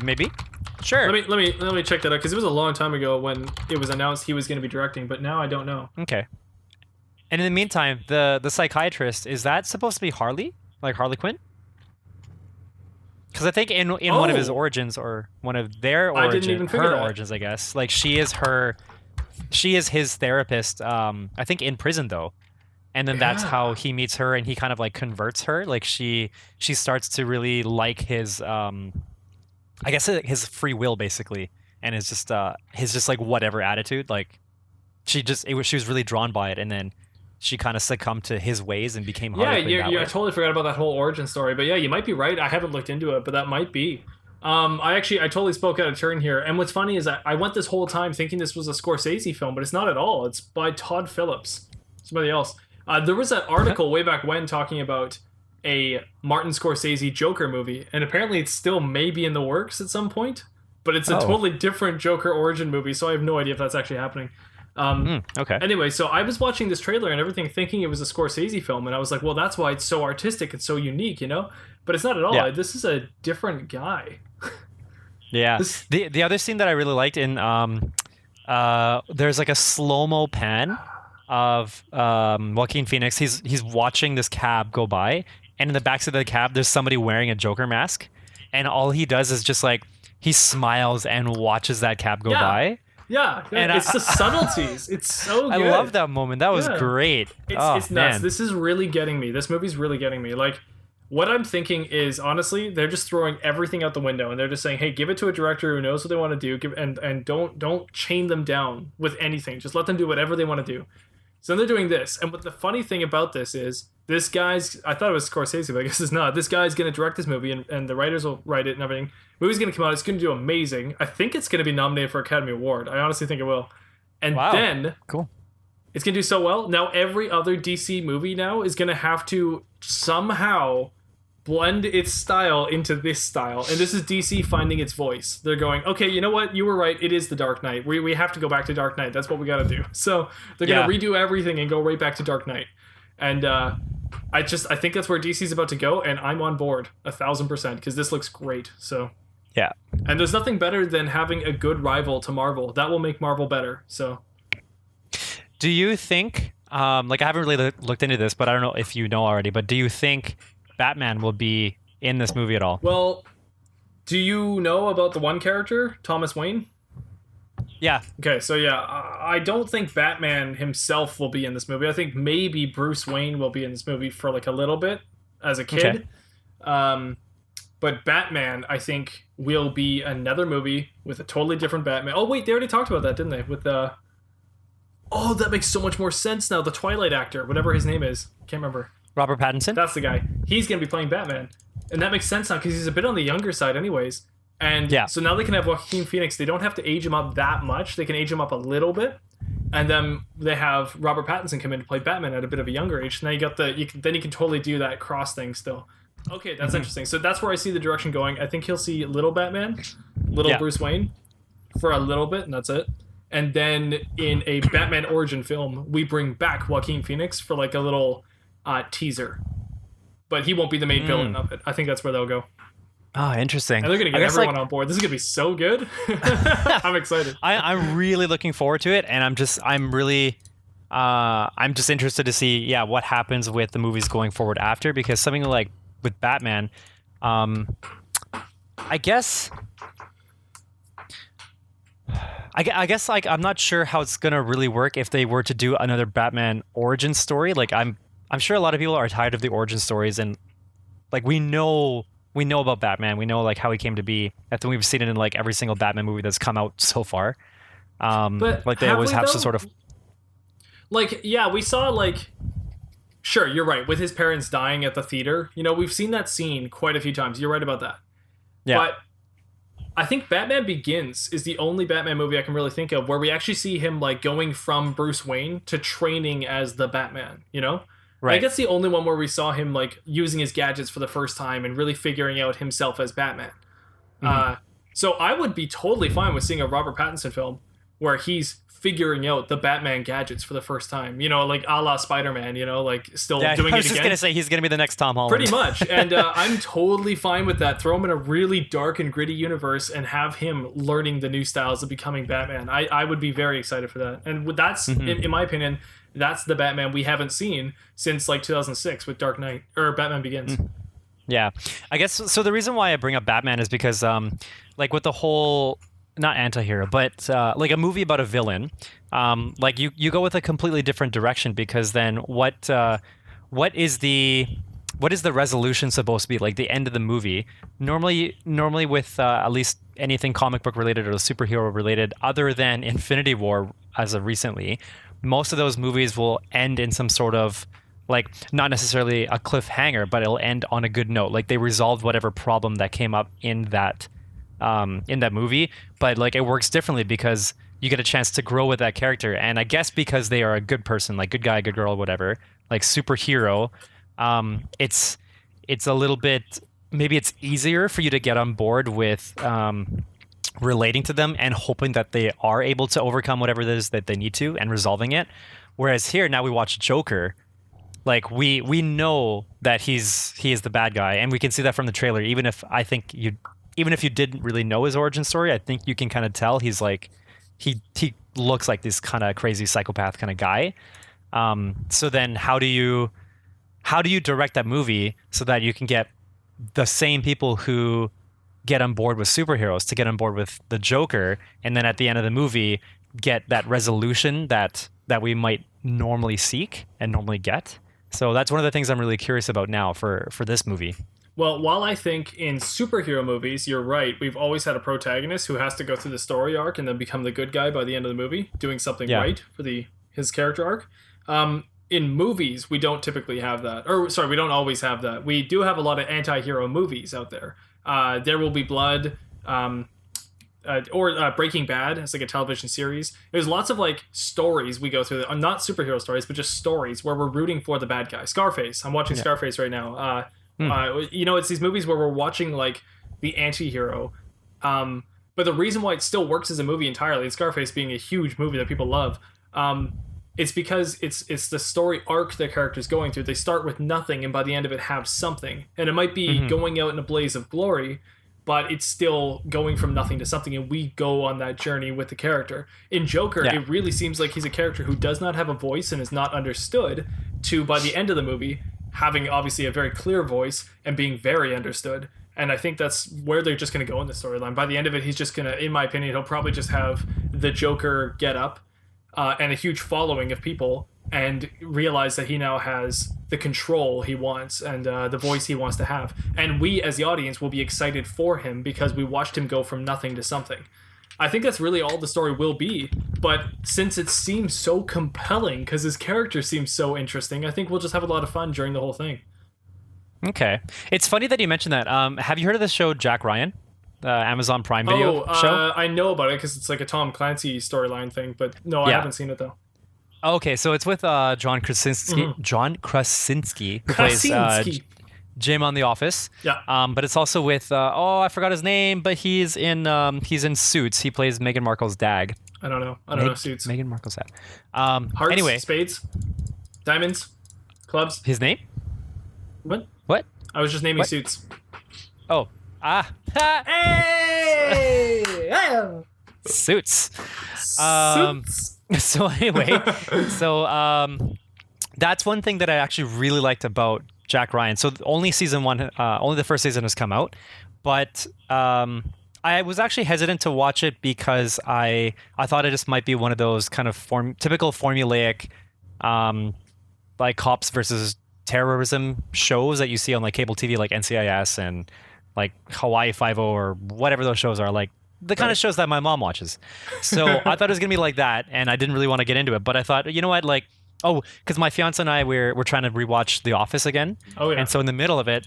Maybe. Sure. Let me check that out, because it was a long time ago when it was announced he was going to be directing, but now I don't know. Okay. And in the meantime, the psychiatrist, is that supposed to be Harley? Like Harley Quinn? Because I think in one of his origins, or one of their origins, her origins, I guess, like she is his therapist, I think in prison though. And then that's how he meets her, and he kind of like converts her. Like she starts to really like his, I guess his free will basically. And it's just his just like whatever attitude. Like she was really drawn by it, and then she kind of succumbed to his ways and became Harley Quinn that way. I totally forgot about that whole origin story. But yeah, you might be right. I haven't looked into it, but that might be. I totally spoke out of turn here. And what's funny is I went this whole time thinking this was a Scorsese film, but it's not at all. It's by Todd Phillips, somebody else. There was that article way back when talking about a Martin Scorsese Joker movie, and apparently it's still maybe in the works at some point, but it's a totally different Joker origin movie, so I have no idea if that's actually happening. Okay. Anyway, so I was watching this trailer and everything thinking it was a Scorsese film, and I was like, well, that's why it's so artistic, it's so unique, you know? But it's not at all. Yeah. This is a different guy. Yeah. The other scene that I really liked in there's like a slow-mo pan of Joaquin Phoenix. He's watching this cab go by, and in the backseat of the cab there's somebody wearing a Joker mask, and all he does is just like he smiles and watches that cab go by. Yeah, and it's the subtleties. It's so good. I love that moment. That was great. It's nuts. Man. This is really getting me. This movie's really getting me. Like, what I'm thinking is, honestly, they're just throwing everything out the window, and they're just saying, hey, give it to a director who knows what they want to do, and don't chain them down with anything. Just let them do whatever they want to do. So then they're doing this. And what the funny thing about this is, this guy's, I thought it was Scorsese, but I guess it's not. This guy's going to direct this movie, and the writers will write it and everything. The movie's going to come out. It's going to do amazing. I think it's going to be nominated for Academy Award. I honestly think it will. And then cool. It's going to do so well. Now every other DC movie now is going to have to somehow blend its style into this style. And this is DC finding its voice. They're going, okay, you know what? You were right. It is the Dark Knight. We have to go back to Dark Knight. That's what we got to do. So they're going to redo everything and go right back to Dark Knight. And I think that's where DC's about to go, and I'm on board 1,000% because this looks great. So yeah, and there's nothing better than having a good rival to Marvel. That will make Marvel better. So, do you think? Like I haven't really looked into this, but I don't know if you know already. But do you think Batman will be in this movie at all? Well, do you know about the one character, Thomas Wayne? Yeah. Okay, so yeah, I don't think Batman himself will be in this movie. I think maybe Bruce Wayne will be in this movie for like a little bit as a kid. Okay. But Batman, I think, will be another movie with a totally different Batman. Oh, wait, they already talked about that, didn't they? With the... Oh, that makes so much more sense now. The Twilight actor, whatever his name is. Can't remember. Robert Pattinson? That's the guy. He's going to be playing Batman. And that makes sense now because he's a bit on the younger side anyways. And so now they can have Joaquin Phoenix. They don't have to age him up that much. They can age him up a little bit. And then they have Robert Pattinson come in to play Batman at a bit of a younger age. Now you got then you can totally do that cross thing still. Okay, that's interesting. So that's where I see the direction going. I think he'll see little Batman, little Bruce Wayne for a little bit, and that's it. And then in a Batman origin film, we bring back Joaquin Phoenix for like a little teaser. but he won't be the main villain of it. I think that's where they'll go. Oh, interesting. And they're going to get everyone on board. This is going to be so good. I'm excited. I'm really looking forward to it, and I'm just interested to see what happens with the movies going forward after, because something like with Batman, I guess like I'm not sure how it's gonna really work if they were to do another Batman origin story. Like I'm sure a lot of people are tired of the origin stories, and like we know about Batman. We know like how he came to be. I think we've seen it in like every single Batman movie that's come out so far. But like they always have some sort of like, yeah, we saw like, sure, you're right, with his parents dying at the theater. You know, we've seen that scene quite a few times. You're right about that. Yeah. But I think Batman Begins is the only Batman movie I can really think of where we actually see him like going from Bruce Wayne to training as the Batman, you know? Right. I guess the only one where we saw him like using his gadgets for the first time and really figuring out himself as Batman. So I would be totally fine with seeing a Robert Pattinson film where he's figuring out the Batman gadgets for the first time, you know, like a la Spiderman, you know, like still doing it again. I was just going to say he's going to be the next Tom Holland. Pretty much. And I'm totally fine with that. Throw him in a really dark and gritty universe and have him learning the new styles of becoming Batman. I would be very excited for that. And that's, in my opinion, that's the Batman we haven't seen since like 2006 with Dark Knight or Batman Begins. Yeah. I guess so. The reason why I bring up Batman is because like with the whole, not anti-hero, but like a movie about a villain, like you go with a completely different direction, because then what is the resolution supposed to be, like the end of the movie? Normally with at least anything comic book related or superhero related, other than Infinity War as of recently, most of those movies will end in some sort of, like, not necessarily a cliffhanger, but it'll end on a good note. Like they resolved whatever problem that came up in that movie, but like it works differently because you get a chance to grow with that character. And I guess because they are a good person, like good guy, good girl, whatever, like superhero, it's a little bit, maybe it's easier for you to get on board with relating to them and hoping that they are able to overcome whatever it is that they need to and resolving it. Whereas here, now we watch Joker, like we know that he is the bad guy, and we can see that from the trailer. Even if you didn't really know his origin story, I think you can kind of tell he's like, he looks like this kind of crazy psychopath kind of guy. So then how do you direct that movie so that you can get the same people who get on board with superheroes to get on board with the Joker, and then at the end of the movie get that resolution that we might normally seek and normally get? So that's one of the things I'm really curious about now for this movie. Well, while I think in superhero movies, you're right, we've always had a protagonist who has to go through the story arc and then become the good guy by the end of the movie, doing something right for his character arc. In movies, we don't typically have that. We don't always have that. We do have a lot of anti-hero movies out there. There Will Be Blood, or Breaking Bad. It's like a television series. There's lots of like stories we go through that are not superhero stories, but just stories where we're rooting for the bad guy. Scarface. I'm watching Scarface right now. You know, it's these movies where we're watching like the anti-hero. But the reason why it still works as a movie entirely, and Scarface being a huge movie that people love, it's because it's the story arc the character's going through. They start with nothing, and by the end of it have something. And it might be going out in a blaze of glory, but it's still going from nothing to something, and we go on that journey with the character. In Joker, it really seems like he's a character who does not have a voice and is not understood, to, by the end of the movie, having obviously a very clear voice and being very understood. And I think that's where they're just going to go in the storyline. By the end of it, he's just going to, in my opinion, he'll probably just have the Joker get up and a huge following of people, and realize that he now has the control he wants and the voice he wants to have. And we, as the audience, will be excited for him because we watched him go from nothing to something. I think that's really all the story will be, but since it seems so compelling because his character seems so interesting, I think we'll just have a lot of fun during the whole thing. Okay. It's funny that you mentioned that. Have you heard of the show Jack Ryan? Amazon Prime Video show? I know about it because it's like a Tom Clancy storyline thing, but no, I haven't seen it though. Okay, so it's with John Krasinski. John Krasinski, who plays Jim on The Office. Yeah. But it's also with I forgot his name, but he's in Suits. He plays Meghan Markle's dad. I don't know Suits. Meghan Markle's dad. Hearts, anyway, spades, diamonds, clubs. His name? What? What? I was just naming What? suits. Oh. Hey! Suits. Suits. So anyway, that's one thing that I actually really liked about Jack Ryan. So only season 1, only the first season has come out, but I was actually hesitant to watch it because I thought it just might be one of those kind of typical formulaic, like cops versus terrorism shows that you see on like cable TV, like NCIS and like Hawaii Five-0 or whatever those shows are, like the kind of shows that my mom watches. So I thought it was gonna be like that, and I didn't really want to get into it. But I thought, you know what, like, because my fiance and I we're trying to rewatch The Office again. Oh yeah. And so in the middle of it,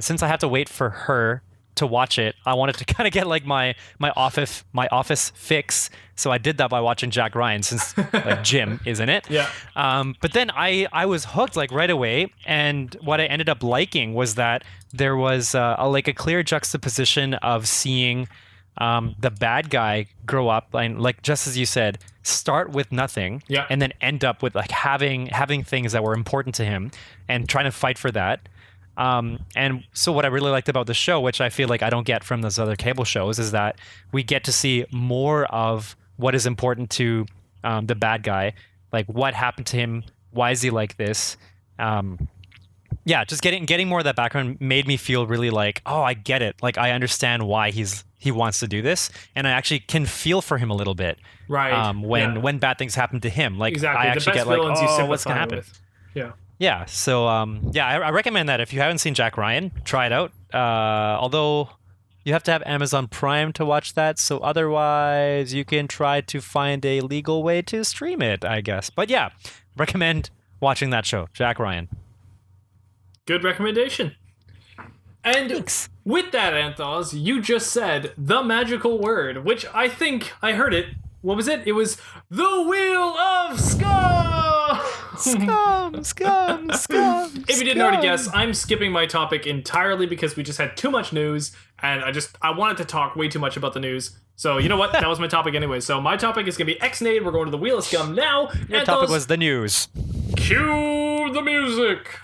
since I had to wait for her to watch it, I wanted to kind of get like my office fix. So I did that by watching Jack Ryan, since like Jim is in it. Yeah. But then I was hooked like right away, and what I ended up liking was that there was a clear juxtaposition of seeing the bad guy grow up, and like just as you said, start with nothing, yeah, and then end up with like having things that were important to him and trying to fight for that. And so what I really liked about the show, which I feel like I don't get from those other cable shows, is that we get to see more of what is important to the bad guy, like what happened to him, why is he like this. Yeah, just getting more of that background made me feel really like, oh, I get it. Like I understand why he wants to do this, and I actually can feel for him a little bit. Right. When bad things happen to him, like exactly. I actually get like, oh, what's gonna happen? Yeah. Yeah, so I recommend that if you haven't seen Jack Ryan, try it out. Although you have to have Amazon Prime to watch that, so otherwise you can try to find a legal way to stream it, I guess. But yeah, recommend watching that show, Jack Ryan. Good recommendation. And Thanks. With that, Anth0z, you just said the magical word, which I think I heard it. What was it? It was the Wheel of Scum! Scum. If you didn't already guess, I'm skipping my topic entirely because we just had too much news, and I wanted to talk way too much about the news. So you know what? That was my topic anyway. So my topic is going to be Xnade. We're going to the Wheel of Scum now. Your topic was the news. Cue the music.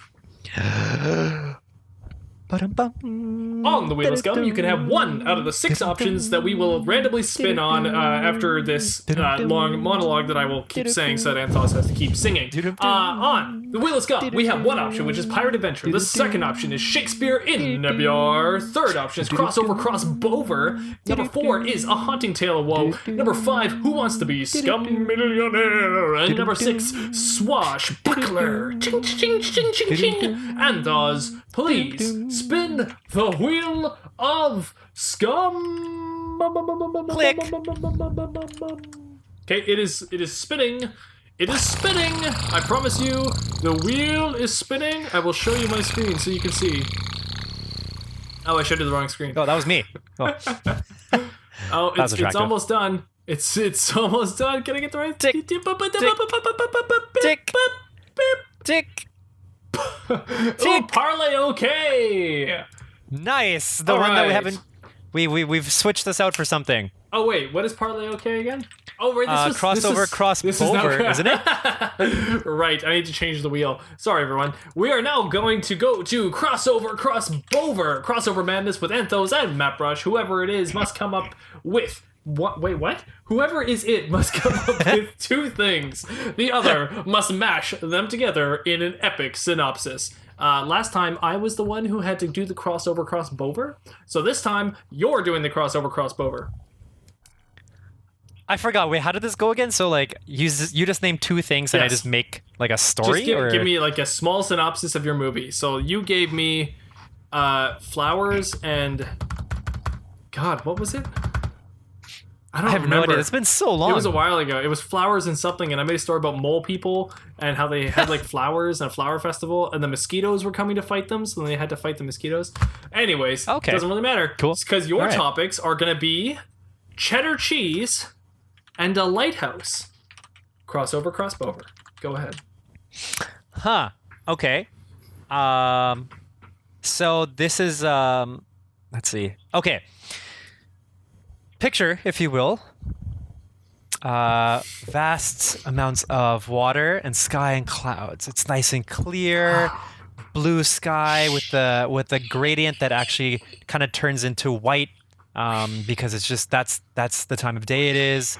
On the Wheel of Scum, you can have one out of the 6 options that we will randomly spin on after this long monologue that I will keep saying so that Anth0z has to keep singing. On the Wheel of Scum, we have one option, which is Pirate Adventure. The second option is Shakespeare in Nebular. Third option is Crossover Crossbover. Number 4 is A Haunting Tale of Woe. Number 5, Who Wants to Be Scum Millionaire? And number 6, Swashbuckler. Ching, ching, ching, ching, ching. Anth0z, please spin the Wheel of Scum. Click. Okay, it is spinning. It is spinning. I promise you, the wheel is spinning. I will show you my screen so you can see. Oh, I showed you the wrong screen. Oh, that was me. Oh, oh, it's almost done. It's almost done. Can I get the right? Tick. Tick. Oh, parlay okay. Nice. The one that we haven't. We've switched this out for something. Oh wait, what is parlay okay again? Oh right, this crossover crossover, isn't it? Right, I need to change the wheel. Sorry everyone. We are now going to go to crossover crossbover, crossover madness with Anth0z and Mattbrush. Whoever it is must come up with. What? Wait, what? Whoever is it must come up with 2 things. The other must mash them together in an epic synopsis. Last time, I was the one who had to do the crossover crossbover. So this time, you're doing the crossover crossbover. I forgot. Wait, how did this go again? So, like, you just name 2 things, and I just make, like, a story? Just give me, like, a small synopsis of your movie. So you gave me flowers and... God, what was it? I have no idea. It's been so long. It was a while ago. It was flowers and something, and I made a story about mole people and how they had like flowers and a flower festival, and the mosquitoes were coming to fight them, so then they had to fight the mosquitoes. Anyways, okay. Doesn't really matter. Cool. Because your topics are going to be cheddar cheese and a lighthouse. Crossover, crossbover. Go ahead. Huh. Okay. So this is let's see. Okay. Picture, if you will, vast amounts of water and sky and clouds. It's nice and clear, blue sky with the gradient that actually kind of turns into white because it's just that's the time of day it is.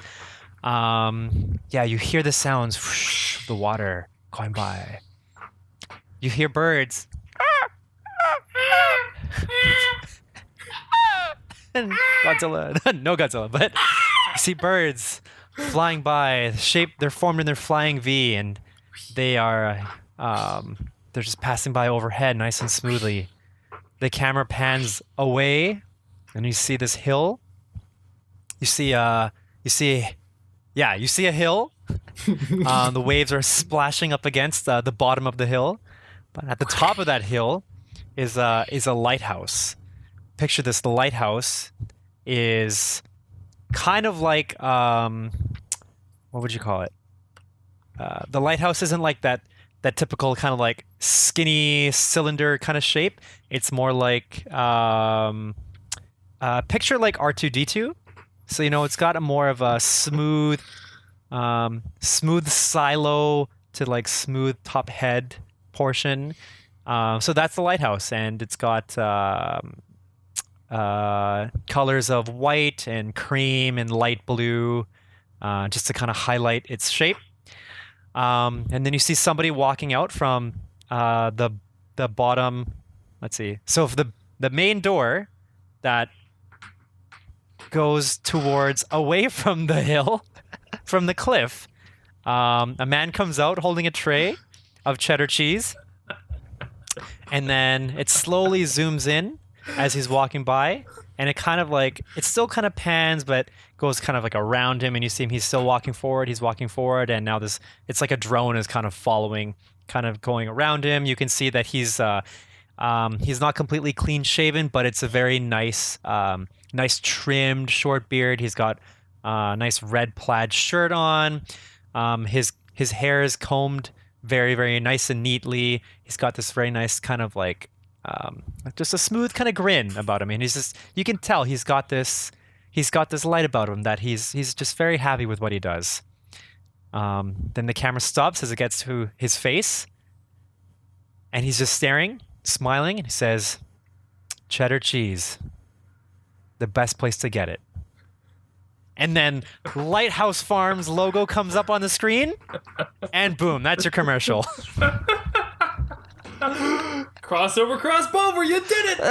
You hear the sounds of the water going by. You hear birds. And Godzilla, no Godzilla, but you see birds flying by. They're formed in their flying V, and they are they're just passing by overhead, nice and smoothly. The camera pans away, and you see this hill. You see a hill. The waves are splashing up against the bottom of the hill, but at the top of that hill is a lighthouse. Picture this: the lighthouse is kind of like what would you call it? The lighthouse isn't like that typical kind of like skinny cylinder kind of shape. It's more like picture like R2-D2. So it's got a more of a smooth silo to like smooth top head portion. So that's the lighthouse, and it's got colors of white and cream and light blue, just to kind of highlight its shape. And then you see somebody walking out from the bottom. Let's see. So if the main door that goes towards away from the hill, from the cliff, a man comes out holding a tray of cheddar cheese, and then it slowly zooms in as he's walking by, and it kind of like, it still kind of pans, but goes kind of like around him, and you see him, he's still walking forward, and now it's like a drone is kind of following, kind of going around him. You can see that he's not completely clean shaven, but it's a very nice trimmed short beard. He's got a nice red plaid shirt on. His hair is combed very, very nice and neatly. He's got this very nice kind of like just a smooth kind of grin about him, and you can tell he's got this light about him that he's just very happy with what he does. Then the camera stops as it gets to his face, and he's just staring, smiling, and he says, "Cheddar cheese, the best place to get it." And then Lighthouse Farms logo comes up on the screen, and boom, that's your commercial. Crossover, crossbover, you did it!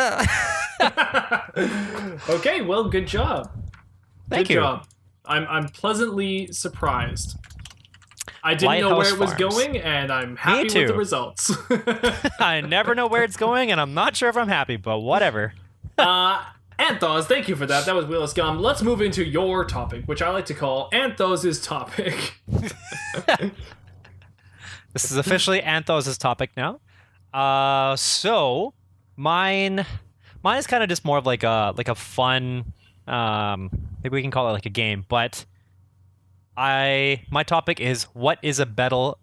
Okay, well, good job. Thank you. Good job. I'm pleasantly surprised. I didn't know where it was going, and I'm happy with the results. I never know where it's going, and I'm not sure if I'm happy, but whatever. Anth0z, thank you for that. That was Wheel of Scum. Let's move into your topic, which I like to call Anth0z's topic. This is officially Anth0z's topic now. So mine is kind of just more of like a fun, maybe we can call it like a game, but my topic is what is a better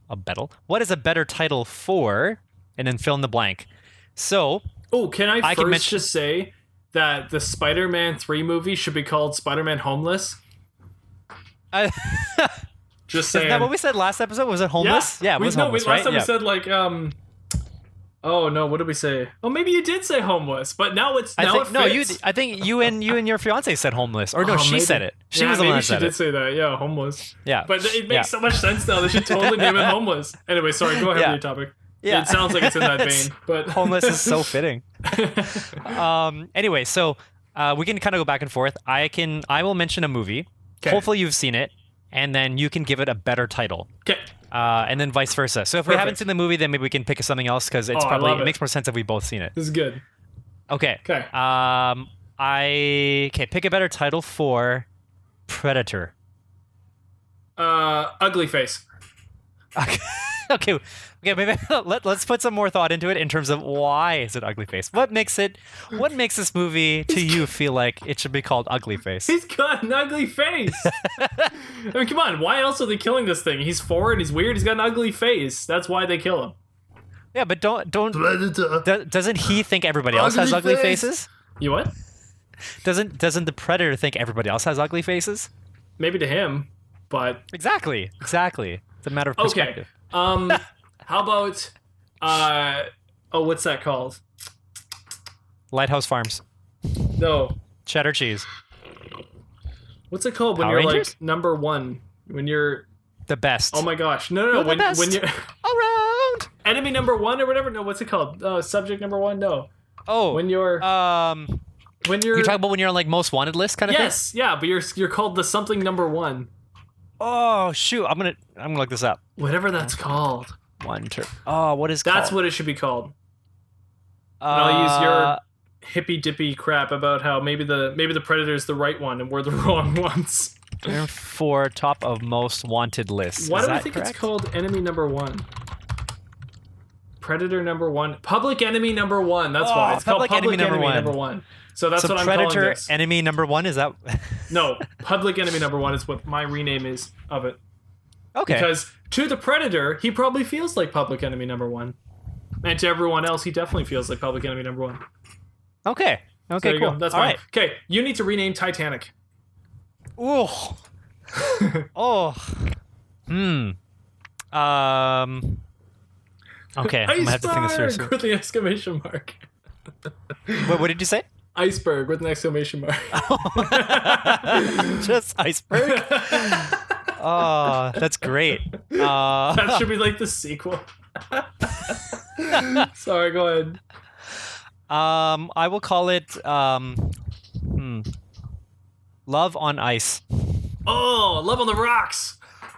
title for, and then fill in the blank. So, can I just say that the Spider-Man 3 movie should be called Spider-Man Homeless? Just saying. Isn't that what we said last episode? Was it homeless? Yeah, it was homeless, right? Last time we said like oh no, what did we say? Oh, maybe you did say homeless, but now it fits. I think you and your fiance said homeless, or no, she said it. She was the one that said it. Maybe she did say that. Yeah, homeless. Yeah, but it makes so much sense now. They should totally name it homeless. Anyway, sorry. Go ahead with your topic. Yeah, it sounds like it's in that vein, but homeless is so fitting. Anyway, so we can kind of go back and forth. I will mention a movie. Okay. Hopefully you've seen it, and then you can give it a better title. Okay. And then vice versa. So if we haven't seen the movie, then maybe we can pick something else, because it makes more sense if we both seen it. This is good. Okay. Pick a better title for Predator. Ugly Face. Okay, maybe let's put some more thought into it in terms of why is it Ugly Face? What makes this movie to you feel like it should be called Ugly Face? He's got an ugly face. I mean, come on, why else are they killing this thing? He's foreign, he's weird, he's got an ugly face. That's why they kill him. Yeah, but doesn't he think everybody else has ugly faces? You what? Doesn't the Predator think everybody else has ugly faces? Maybe to him, but Exactly. It's a matter of perspective. Okay. How about Oh, what's that called? Lighthouse Farms. No. Cheddar cheese. What's it called when Power you're Rangers? like number one? When you're The best. oh my gosh, no, You're the when best. you're Around. enemy number one or whatever. No, what's it called? Subject number one. No, Oh. when you're You're talking about when you're on like most wanted list kind of thing? yes, yeah, but you're called the something number one. Oh shoot! I'm gonna look this up. Whatever that's called. Oh, what is That's called? what it should be called. And I'll use your hippy dippy crap about how maybe the Predator's the right one and we're the wrong ones. for top of most wanted lists. Why Is do I that think correct? it's called enemy number one? Predator number one. Public enemy number one. That's why. It's called public enemy number one. So that's what I'm calling Predator this. enemy number one, is that? No, public enemy number one is what my rename is of it. Okay. Because to the Predator, he probably feels like public enemy number one. And to everyone else, he definitely feels like public enemy number one. Okay. So Okay, there you cool. go. That's All fine. right. Okay, you need to rename Titanic. Ooh. Oh. Hmm. Okay, I'm gonna have to think this Iceberg seriously. with the exclamation mark. What did you say? Iceberg with an exclamation mark. Just iceberg? Oh, that's great. That should be like the sequel. Sorry, go ahead. I will call it Love on Ice. Oh, Love on the Rocks.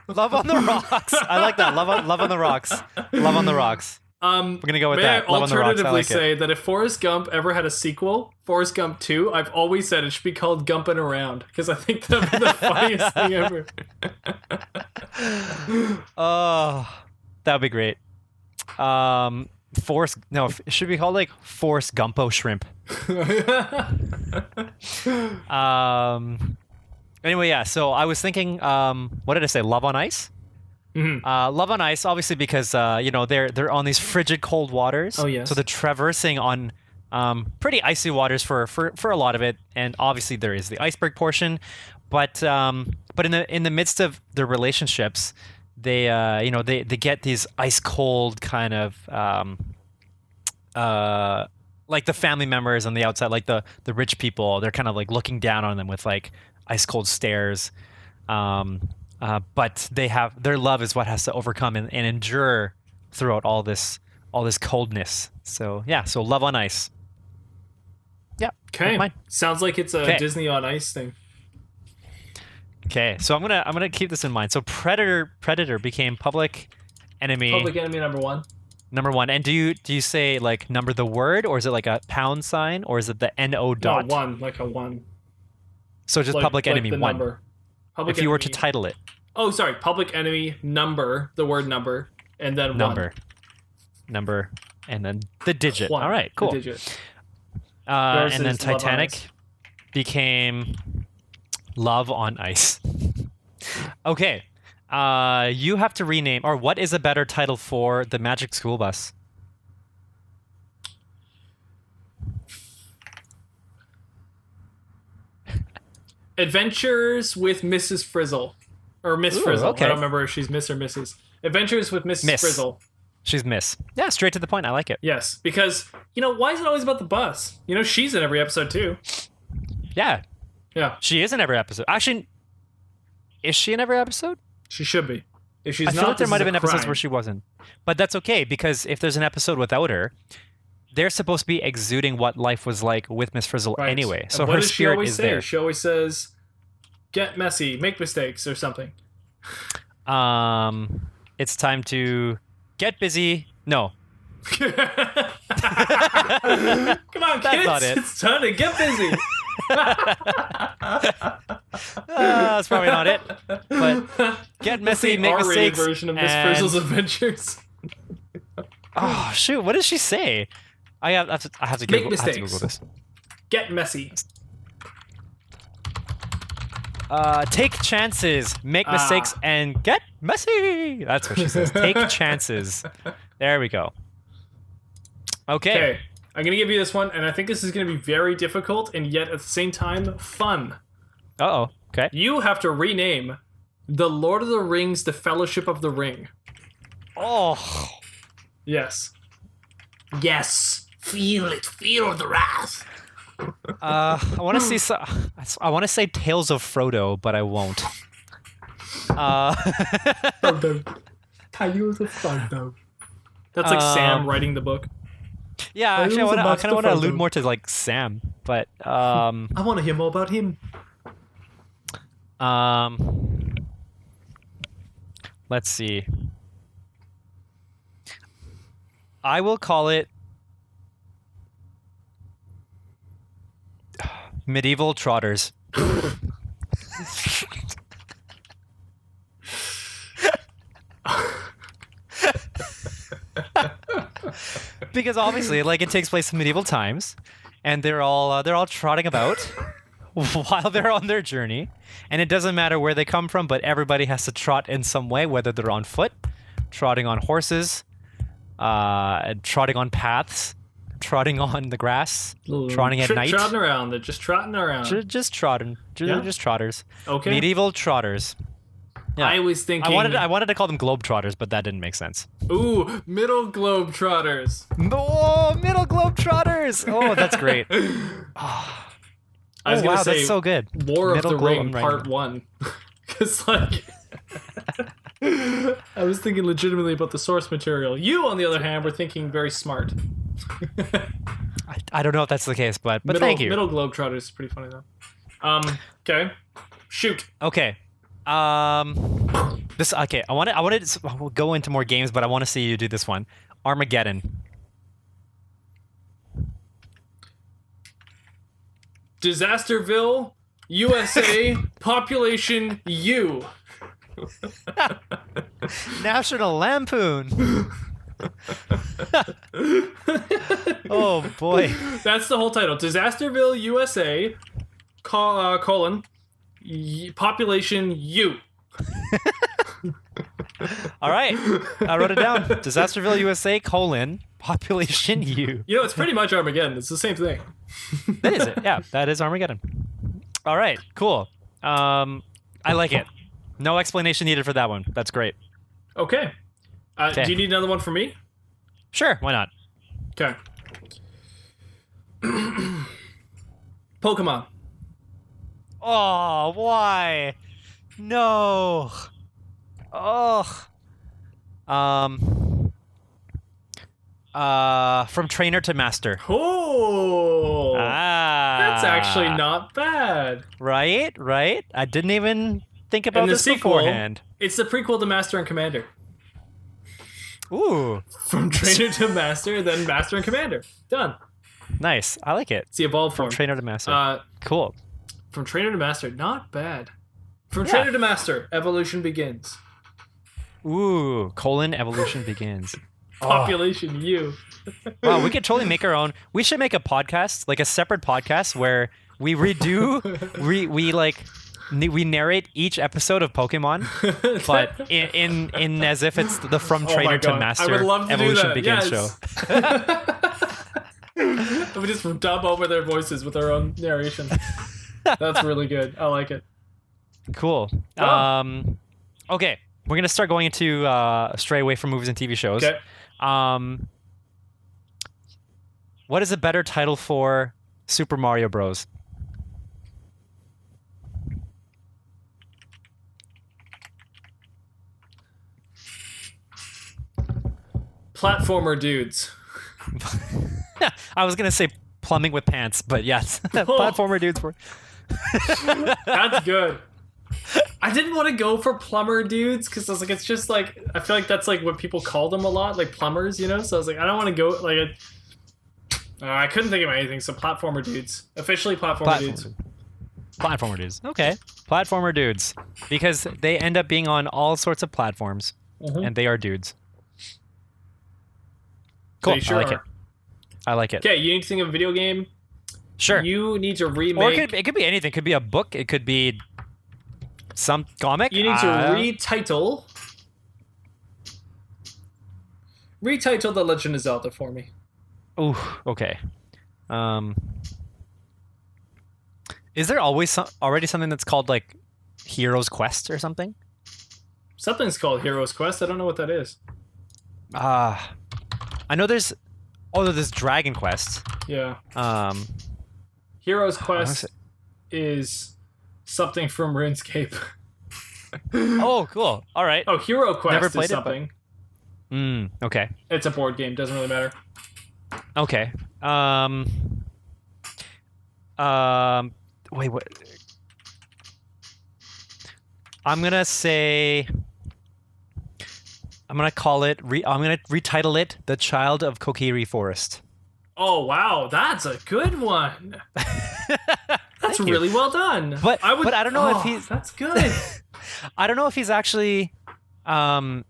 Love on the Rocks. I like that. Love on the Rocks. Love on the Rocks. We're gonna go with May that. I Love on the Rocks. I alternatively like say it. that if Forrest Gump ever had a sequel, Forrest Gump 2, I've always said it should be called Gumpin' Around because I think that'd be the funniest thing ever. Oh, that would be great. It should be called like Forrest Gumpo Shrimp. Anyway, yeah. So I was thinking, what did I say? Love on Ice. Mhm. Love on Ice, obviously, because they're on these frigid cold waters. Oh, yes. So they're traversing on pretty icy waters for a lot of it, and obviously there is the iceberg portion, but in the midst of their relationships, they get these ice cold kind of like the family members on the outside, like the rich people, they're kind of like looking down on them with like ice cold stares. But their love is what has to overcome and endure throughout all this coldness. So yeah, so Love on Ice. Yeah. Okay. Mine. Sounds like it's a Okay. Disney on Ice thing. Okay, so I'm gonna keep this in mind. So Predator became public enemy Public enemy number one. number one. And do you say like number the word, or is it like a pound sign, or is it the NO dot? No, one, like a one. So just Like, public like enemy the one. number. Public If you were to enemy- title it, Oh, sorry. Public enemy number, the word number, and then number, and then the digit. one. All right, The cool. digit. Yours And then is Love on Titanic Ice. became Love on Ice. Okay. You have to rename, or what is a better title for the Magic School Bus? Adventures with Mrs. Frizzle. Or Miss Ooh, Frizzle. okay. I don't remember if she's Miss or Mrs. Adventures with Mrs. Miss. Frizzle. She's Miss. Yeah, straight to the point. I like it. Yes, because, why is it always about the bus? She's in every episode too. Yeah, Yeah, she is in every episode. Actually, is she in every episode? she should be. If she's I not, feel like there this might is have a been episodes crime. where she wasn't. But that's okay, because if there's an episode without her, they're supposed to be exuding what life was like with Miss Frizzle Right. anyway. And So what her does she spirit always is say? there. She always says, "Get messy, make mistakes," or something. It's time to get busy. No. Come on, That's kids! not it. It's time to get busy. That's probably not it. But get messy, the make R-rated mistakes. version of Miss and- Frizzle's Adventures. Oh shoot! What does she say? I have to Make Google, mistakes. Google this. Get messy. Take chances, make mistakes, and get messy. That's what she says. Take chances. There we go. Okay. Okay, I'm gonna give you this one, and I think this is gonna be very difficult, and yet at the same time fun. Uh-oh. Okay. You have to rename The Lord of the Rings: The Fellowship of the Ring. Oh. Yes. Yes. Feel it. Feel the wrath. I want to say I want to say Tales of Frodo, but I won't. Frodo. Tales of Frodo. That's like Sam writing the book. Yeah, actually, I kind of want to allude more to like Sam, but I want to hear more about him. Let's see. I will call it Medieval Trotters. Because obviously, like, it takes place in medieval times, and they're all trotting about while they're on their journey, and it doesn't matter where they come from, but everybody has to trot in some way, whether they're on foot, trotting on horses, trotting on paths, trotting on the grass, trotting at night. Trotting around. They're just trotting around. Just trotting. They're just trotters. Okay. Medieval trotters. Yeah. I was thinking... I wanted to call them globe trotters, but that didn't make sense. Ooh, middle globe trotters. Oh, middle globe trotters. Oh, that's great. I was gonna say, that's so good. War of the Ring Part 1. Because, like... I was thinking legitimately about the source material. You, on the other hand, were thinking very smart. I don't know if that's the case, but thank you. Middle globe trotters is pretty funny, though. Okay. Shoot. Okay. I wanted to go into more games, but I want to see you do this one. Armageddon. Disasterville, USA, population U. National Lampoon. Oh boy. That's the whole title. Disasterville, USA, colon, population U. All right. I wrote it down. Disasterville, USA, colon, population U. You know, it's pretty much Armageddon. It's the same thing. That is it. Yeah, that is Armageddon. All right. Cool. I like it. No explanation needed for that one. That's great. Okay. Do you need another one from me? Sure. Why not? Okay. Pokemon. Oh, why? No. Oh. From trainer to master. Oh. That's actually not bad. Right? I didn't even think about this sequel, beforehand. It's the prequel to Master and Commander. Ooh. From trainer to master, then master and commander. Done. Nice. I like it. It's the evolved form. From trainer to master. Cool. From trainer to master, not bad. From trainer to master, evolution begins. Ooh, colon, evolution begins. Population U. Wow, we could totally make our own. We should make a podcast, like a separate podcast where we redo, we narrate each episode of Pokemon, but in as if it's the from trainer to master I would love to evolution do begins that. show. We just dub over their voices with our own narration. That's really good. I like it. Cool. Wow. Okay, we're gonna start going into stray away from movies and TV shows. Okay. What is a better title for Super Mario Bros? Platformer dudes. I was gonna say plumbing with pants, but yes, platformer dudes were. That's good. I didn't want to go for plumber dudes because I was like, it's just like, I feel like that's like what people call them a lot, like plumbers, you know. So I was like, I don't want to go like. I couldn't think of anything. So platformer dudes, officially platformer dudes. Platformer dudes. Okay, platformer dudes, because they end up being on all sorts of platforms, and they are dudes. Cool. Sure I like it. I like it. Okay, you need to think of a video game. Sure. You need to remake. Or it could be anything. It could be a book. It could be some comic. You need to retitle The Legend of Zelda for me. Ooh, okay. Is there always already something that's called like Hero's Quest or something? Something's called Hero's Quest. I don't know what that is. I know there's Oh, there's Dragon Quest. Yeah. Um, Hero's Quest is something from RuneScape. oh, cool. All right. Oh, Hero Quest Never is played something. Okay. It's a board game. Doesn't really matter. Okay. Wait, what? I'm gonna call it. I'm gonna retitle it "The Child of Kokiri Forest." Oh wow, that's a good one. That's Thank you. really well done. But I don't know if he's. That's good. I don't know if he's actually. I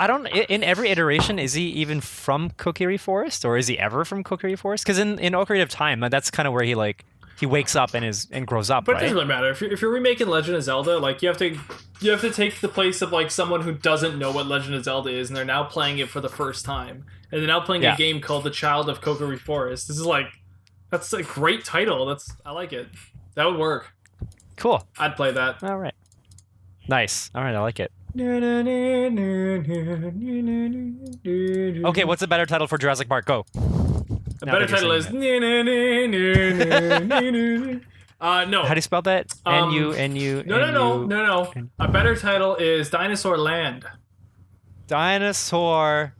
don't. In every iteration, is he even from Kokiri Forest, or is he ever from Kokiri Forest? Because in Ocarina of Time, that's kind of where he wakes up and grows up. But right? it doesn't really matter if you're remaking Legend of Zelda. Like you have to take the place of like someone who doesn't know what Legend of Zelda is, and they're now playing it for the first time, and they're now playing a game called The Child of Kokiri Forest. This is like, that's a great title. I like it. That would work. Cool. I'd play that. All right. Nice. All right, I like it. Okay, what's a better title for Jurassic Park? Go. A better title is no. How do you spell that? N-U. No. A better title is Dinosaur Land. Dinosaur.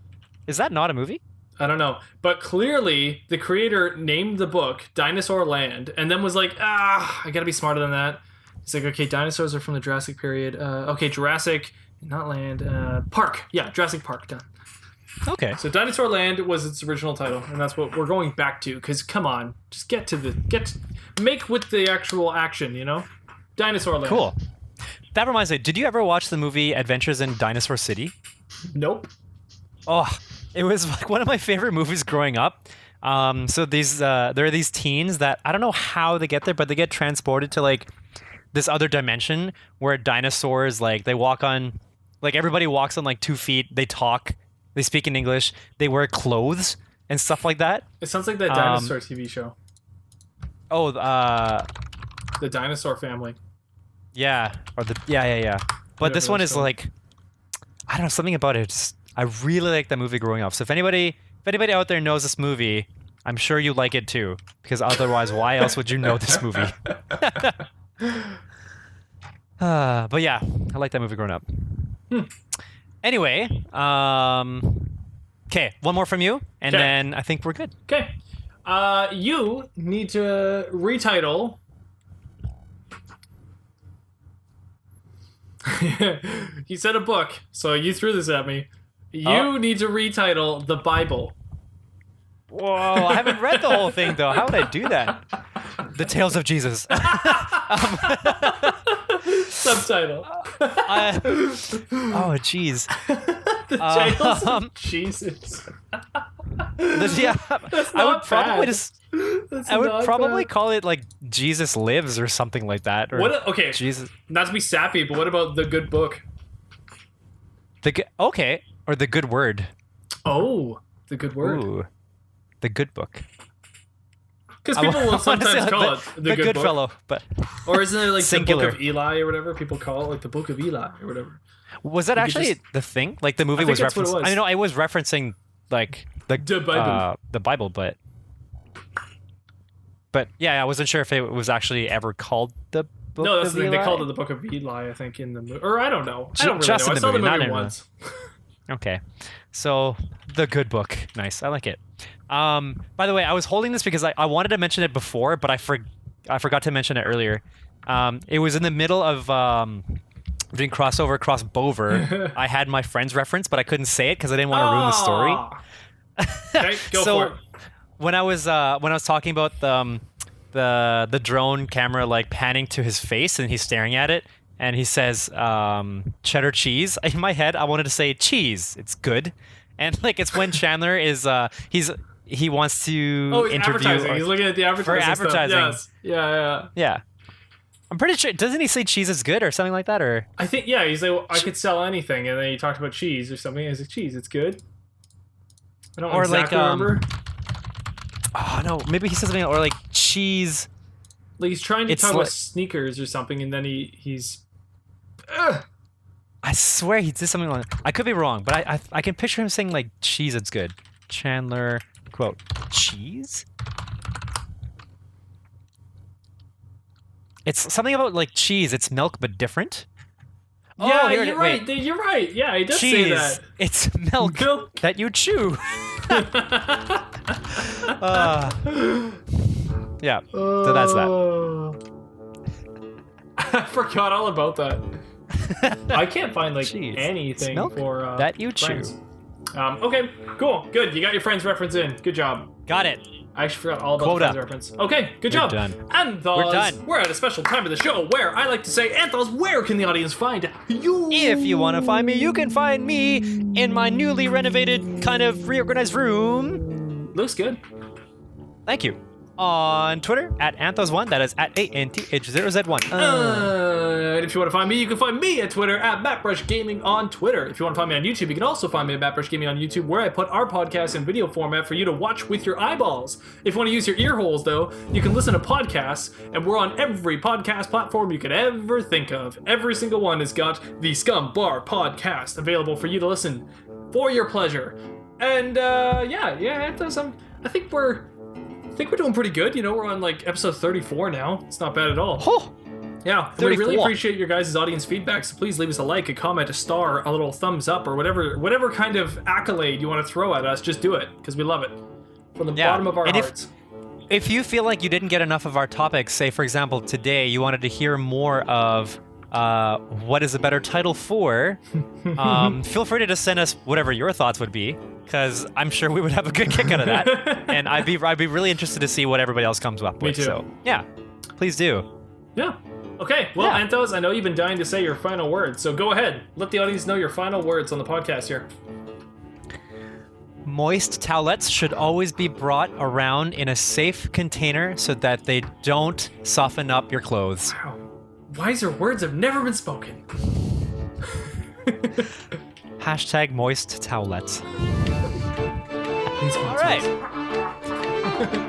Is that not a movie? I don't know. But clearly, the creator named the book Dinosaur Land and then was like, I gotta be smarter than that. It's like, okay, dinosaurs are from the Jurassic period. Okay, Jurassic, not Land, Park. Yeah, Jurassic Park, done. Okay. So Dinosaur Land was its original title, and that's what we're going back to, because come on, just make with the actual action, you know? Dinosaur Land. Cool. That reminds me, did you ever watch the movie Adventures in Dinosaur City? Nope. Oh, it was like one of my favorite movies growing up. So there are these teens that, I don't know how they get there, but they get transported to like this other dimension where dinosaurs, like they walk on, like everybody walks on like 2 feet, they talk, they speak in English, they wear clothes and stuff like that. It sounds like that dinosaur TV show. Oh, The Dinosaur Family. Yeah, or yeah. But this one is like, I don't know, something about it. I really like that movie growing up. So if anybody out there knows this movie, I'm sure you like it too. Because otherwise, why else would you know this movie? But yeah, I like that movie growing up. Anyway, okay, one more from you, and then I think we're good. Okay. You need to retitle. You said a book, so you threw this at me. You need to retitle the Bible. Whoa, I haven't read the whole thing, though. How would I do that? The Tales of Jesus. Subtitle. Oh, jeez. The Tales of Jesus. Yeah, I would probably bad. call it like Jesus Lives or something like that. Or okay, Jesus. Not to be sappy, but what about the Good Book? Okay, or the Good Word. Oh, the Good Word. Ooh, the Good Book. Because people will sometimes call it the Good Book. Fellow, but or isn't it like singular. the Book of Eli or whatever? People call it like the Book of Eli or whatever. Was that actually the thing? Like the movie was referencing. I know I was referencing like the Bible, but yeah, I wasn't sure if it was actually ever called the Book. No, that's of the thing. Eli? They called it the Book of Eli, I think, in the movie. Or I don't know. I don't really Just know. in I saw the movie, movie not once. Okay, so the Good Book, nice. I like it. By the way, I was holding this because I wanted to mention it before, but I forgot to mention it earlier. It was in the middle of doing crossover across Bover. I had my friend's reference, but I couldn't say it because I didn't want to ruin the story. Okay, go for it. When I was talking about the drone camera like panning to his face and he's staring at it and he says cheddar cheese, in my head I wanted to say cheese. It's good, and like it's when Chandler is he wants to interview. He's looking at the advertising. For advertising. Stuff. Yes. Yeah. I'm pretty sure. Doesn't he say cheese is good or something like that? Or I think he's like, well, I could sell anything, and then he talked about cheese or something. He's like, cheese, it's good. I don't exactly remember. Oh no, maybe he says something or like cheese. Like he's trying to talk about sneakers or something, and then he's. I swear he did something like. I could be wrong, but I can picture him saying like cheese. It's good. Chandler, quote, cheese? It's something about like cheese. It's milk, but different. Yeah, you're right. You're right. Yeah, he does say that. It's milk that you chew. Yeah, so that's that. I forgot all about that. I can't find like Jeez. anything Milk for that you Friends. chew. Okay, cool, good. You got your Friends reference in. Good job. Got it. I actually forgot all about Quota. the Friends reference. Okay, good job. Done. Anth0z, We're done. We're at a special time of the show where I like to say, Anth0z, where can the audience find you? If you want to find me, you can find me in my newly renovated, kind of reorganized room. Looks good. Thank you. On Twitter, at Anth0z1, that is at ANTH0Z1. And if you want to find me, you can find me at Twitter, at Mattbrush Gaming on Twitter. If you want to find me on YouTube, you can also find me at Mattbrush Gaming on YouTube, where I put our podcast in video format for you to watch with your eyeballs. If you want to use your ear holes, though, you can listen to podcasts, and we're on every podcast platform you could ever think of. Every single one has got the Scumm Bar Podcast available for you to listen for your pleasure. And, Anth0z, I think we're doing pretty good. You know, we're on like episode 34 now. It's not bad at all. Oh, yeah, we really appreciate your guys' audience feedback. So please leave us a like, a comment, a star, a little thumbs up, or whatever kind of accolade you want to throw at us. Just do it because we love it from the bottom of our hearts. If you feel like you didn't get enough of our topics, say for example today you wanted to hear more of what is a better title for, feel free to just send us whatever your thoughts would be, because I'm sure we would have a good kick out of that. And I'd be really interested to see what everybody else comes up with. Me too. So yeah, please do. Yeah. Okay, well, Anth0z, I know you've been dying to say your final words, so go ahead. Let the audience know your final words on the podcast here. Moist towelettes should always be brought around in a safe container so that they don't soften up your clothes. Wow. Wiser words have never been spoken. Hashtag moist towelettes. Please, all right.